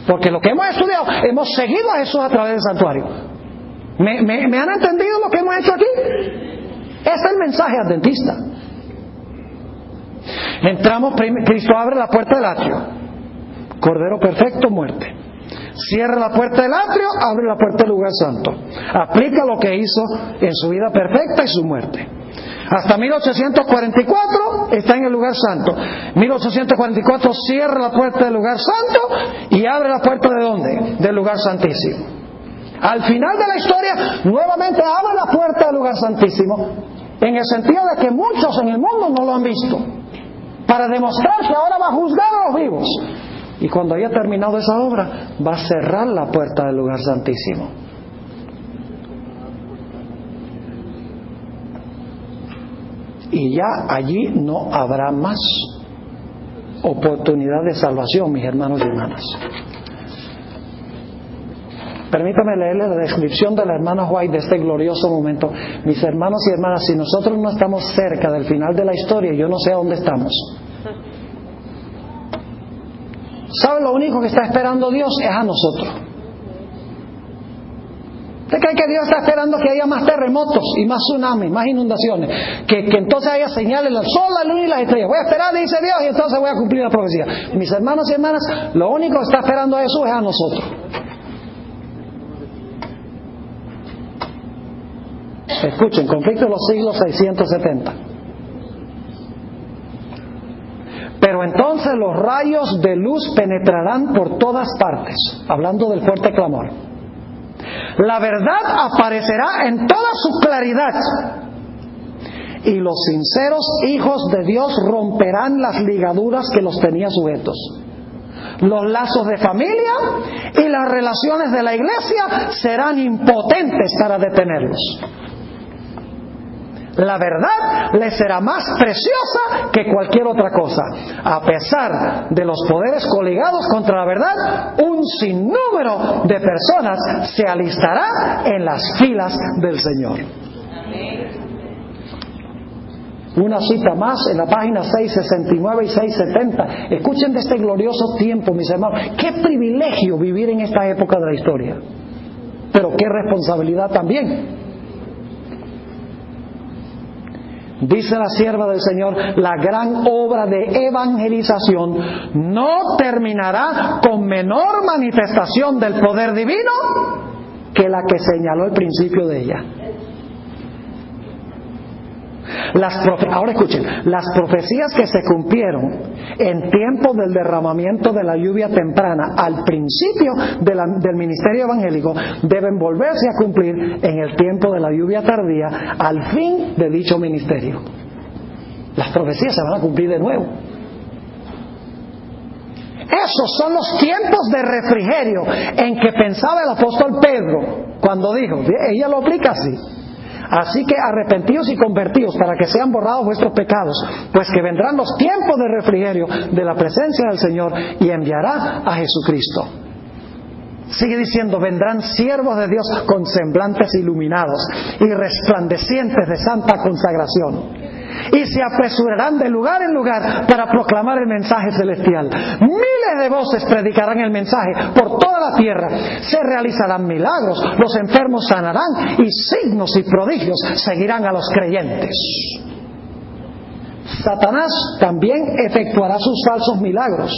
S1: Porque lo que hemos estudiado, hemos seguido a Jesús a través del santuario. ¿Me han entendido lo que hemos hecho aquí? Ese es el mensaje adventista. Entramos, Cristo abre la puerta del atrio. Cordero perfecto, muerte. Cierra la puerta del atrio, abre la puerta del lugar santo. Aplica lo que hizo en su vida perfecta y su muerte. Hasta 1844 está en el lugar santo. 1844 cierra la puerta del lugar santo y abre la puerta ¿de dónde? Del lugar santísimo. Al final de la historia, nuevamente abre la puerta del lugar santísimo, en el sentido de que muchos en el mundo no lo han visto, para demostrar que ahora va a juzgar a los vivos. Y cuando haya terminado esa obra, va a cerrar la puerta del lugar santísimo. Y ya allí no habrá más oportunidad de salvación, mis hermanos y hermanas. Permítame leerles la descripción de la hermana White de este glorioso momento. Mis hermanos y hermanas, si nosotros no estamos cerca del final de la historia, yo no sé a dónde estamos. ¿Saben? Lo único que está esperando Dios es a nosotros. ¿Usted cree que Dios está esperando que haya más terremotos y más tsunamis, más inundaciones? Que entonces haya señales del sol, la luna y las estrellas. Voy a esperar, dice Dios, y entonces voy a cumplir la profecía. Mis hermanos y hermanas, lo único que está esperando a Jesús es a nosotros. Escuchen, conflicto de los siglos 670. Pero entonces los rayos de luz penetrarán por todas partes, hablando del fuerte clamor. La verdad aparecerá en toda su claridad, y los sinceros hijos de Dios romperán las ligaduras que los tenía sujetos. Los lazos de familia y las relaciones de la iglesia serán impotentes para detenerlos. La verdad les será más preciosa que cualquier otra cosa. A pesar de los poderes coligados contra la verdad, un sinnúmero de personas se alistará en las filas del Señor. Una cita más en la página 669 y 670. Escuchen de este glorioso tiempo, mis hermanos. Qué privilegio vivir en esta época de la historia, pero qué responsabilidad también. Dice la sierva del Señor: la gran obra de evangelización no terminará con menor manifestación del poder divino que la que señaló el principio de ella. Ahora escuchen, las profecías que se cumplieron en tiempo del derramamiento de la lluvia temprana al principio del ministerio evangélico deben volverse a cumplir en el tiempo de la lluvia tardía al fin de dicho ministerio. Las profecías se van a cumplir de nuevo. Esos son los tiempos de refrigerio en que pensaba el apóstol Pedro cuando dijo, ella lo aplica así: así que arrepentidos y convertidos para que sean borrados vuestros pecados, pues que vendrán los tiempos de refrigerio de la presencia del Señor y enviará a Jesucristo. Sigue diciendo: vendrán siervos de Dios con semblantes iluminados y resplandecientes de santa consagración, y se apresurarán de lugar en lugar para proclamar el mensaje celestial. Miles de voces predicarán el mensaje por toda la tierra. Se realizarán milagros, los enfermos sanarán y signos y prodigios seguirán a los creyentes. Satanás también efectuará sus falsos milagros,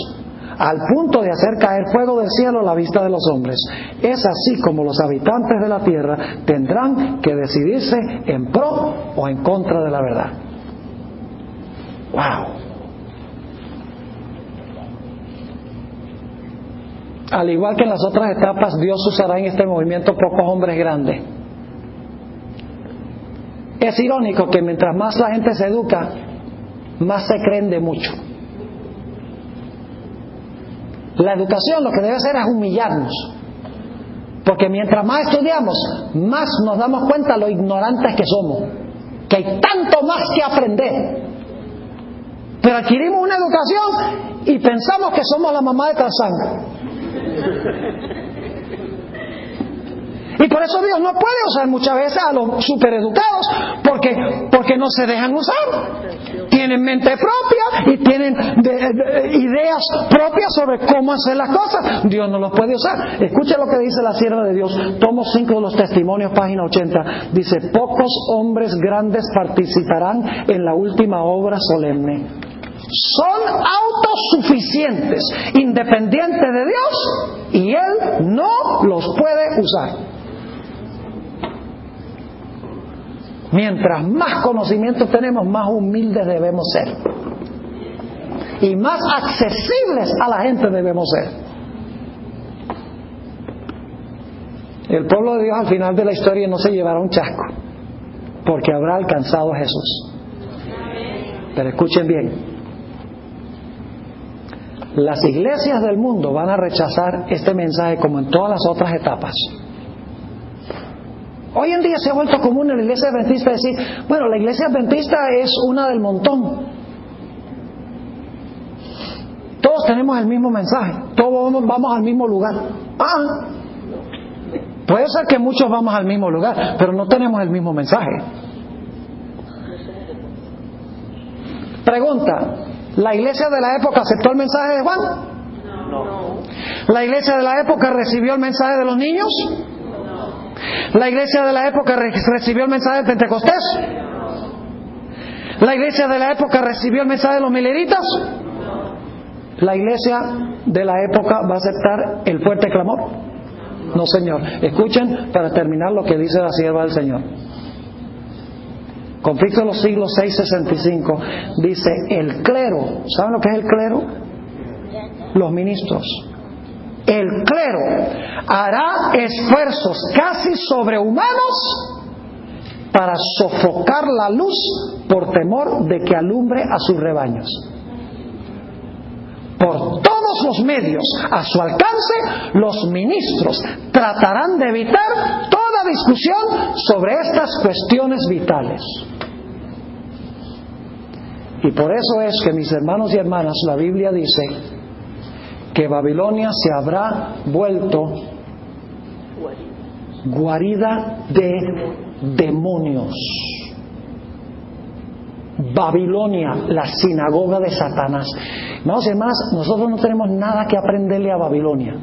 S1: al punto de hacer caer fuego del cielo a la vista de los hombres. Es así como los habitantes de la tierra tendrán que decidirse en pro o en contra de la verdad. ¡Wow! Al igual que en las otras etapas, Dios usará en este movimiento pocos hombres grandes. Es irónico que mientras más la gente se educa, más se creen de mucho. La educación lo que debe hacer es humillarnos, porque mientras más estudiamos, más nos damos cuenta lo ignorantes que somos, que hay tanto más que aprender. Pero adquirimos una educación y pensamos que somos la mamá de Tarzán. Y por eso Dios no puede usar muchas veces a los supereducados, porque no se dejan usar. Tienen mente propia y tienen ideas propias sobre cómo hacer las cosas. Dios no los puede usar. Escucha lo que dice la sierva de Dios, tomo 5 de los testimonios, página 80. Dice: pocos hombres grandes participarán en la última obra solemne. Son autosuficientes, independientes de Dios, y Él no los puede usar. Mientras más conocimiento tenemos, más humildes debemos ser, y más accesibles a la gente debemos ser. El pueblo de Dios al final de la historia no se llevará un chasco, porque habrá alcanzado a Jesús. Pero escuchen bien, las iglesias del mundo van a rechazar este mensaje como en todas las otras etapas. Hoy en día se ha vuelto común en la iglesia adventista decir: bueno, la iglesia adventista es una del montón. Todos tenemos el mismo mensaje, todos vamos al mismo lugar. Puede ser que muchos vamos al mismo lugar, pero no tenemos el mismo mensaje. Pregunta: ¿la iglesia de la época aceptó el mensaje de Juan? No. ¿La iglesia de la época recibió el mensaje de los niños? ¿La iglesia de la época recibió el mensaje de Pentecostés? ¿La iglesia de la época recibió el mensaje de los mileritas? ¿La iglesia de la época va a aceptar el fuerte clamor? No, señor. Escuchen para terminar lo que dice la sierva del Señor. Conflicto de los siglos 665. Dice, el clero, ¿saben lo que es el clero? Los ministros. El clero hará esfuerzos casi sobrehumanos para sofocar la luz por temor de que alumbre a sus rebaños. Por todos los medios a su alcance, los ministros tratarán de evitar toda discusión sobre estas cuestiones vitales. Y por eso es que, mis hermanos y hermanas, la Biblia dice que Babilonia se habrá vuelto guarida de demonios. Babilonia, la sinagoga de Satanás. Hermanos y hermanas, nosotros no tenemos nada que aprenderle a Babilonia.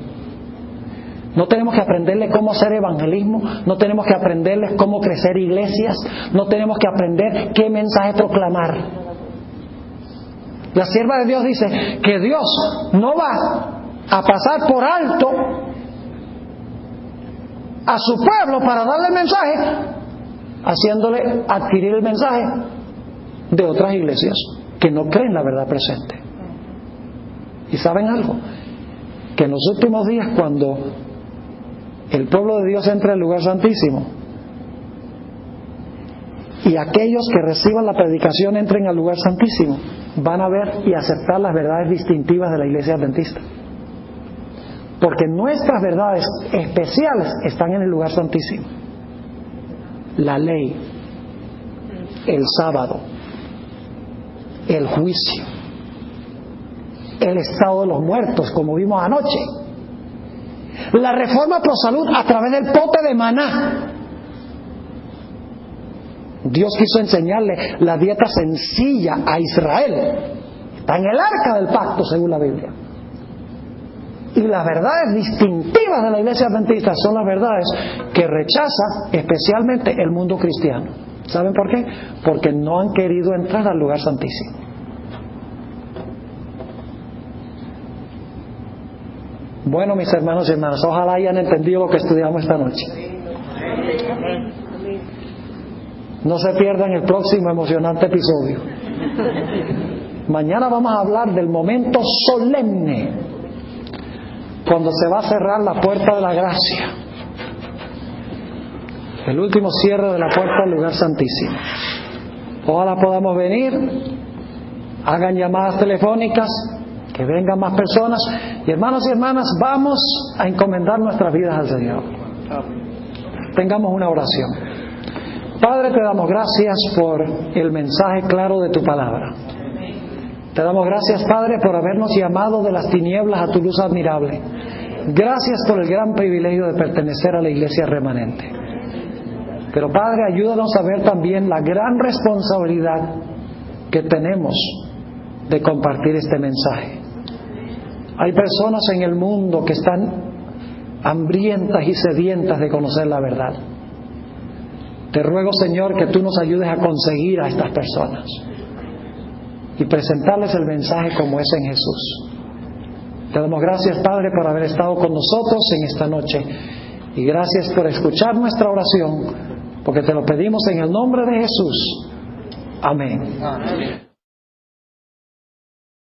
S1: No tenemos que aprenderle cómo hacer evangelismo, no tenemos que aprenderles cómo crecer iglesias, no tenemos que aprender qué mensaje proclamar. La sierva de Dios dice que Dios no va a pasar por alto a su pueblo para darle el mensaje, haciéndole adquirir el mensaje de otras iglesias que no creen la verdad presente. ¿Y saben algo? Que en los últimos días, cuando el pueblo de Dios entra al lugar santísimo y aquellos que reciban la predicación entren al lugar santísimo, van a ver y aceptar las verdades distintivas de la iglesia adventista. Porque nuestras verdades especiales están en el lugar santísimo. La ley, el sábado, el juicio, el estado de los muertos, como vimos anoche, la reforma pro salud a través del pote de maná. Dios quiso enseñarle la dieta sencilla a Israel. Está en el arca del pacto, según la Biblia. Y las verdades distintivas de la iglesia adventista son las verdades que rechaza especialmente el mundo cristiano. ¿Saben por qué? Porque no han querido entrar al lugar santísimo. Bueno, mis hermanos y hermanas, ojalá hayan entendido lo que estudiamos esta noche. No se pierdan el próximo emocionante episodio. Mañana vamos a hablar del momento solemne cuando se va a cerrar la puerta de la gracia, el último cierre de la puerta del lugar santísimo. Ojalá podamos venir, hagan llamadas telefónicas, que vengan más personas. Y hermanos y hermanas, vamos a encomendar nuestras vidas al Señor. Tengamos una oración. Padre, te damos gracias por el mensaje claro de tu palabra. Te damos gracias, Padre, por habernos llamado de las tinieblas a tu luz admirable. Gracias por el gran privilegio de pertenecer a la iglesia remanente. Pero, Padre, ayúdanos a ver también la gran responsabilidad que tenemos de compartir este mensaje. Hay personas en el mundo que están hambrientas y sedientas de conocer la verdad. Te ruego, Señor, que tú nos ayudes a conseguir a estas personas y presentarles el mensaje como es en Jesús. Te damos gracias, Padre, por haber estado con nosotros en esta noche. Y gracias por escuchar nuestra oración, porque te lo pedimos en el nombre de Jesús. Amén.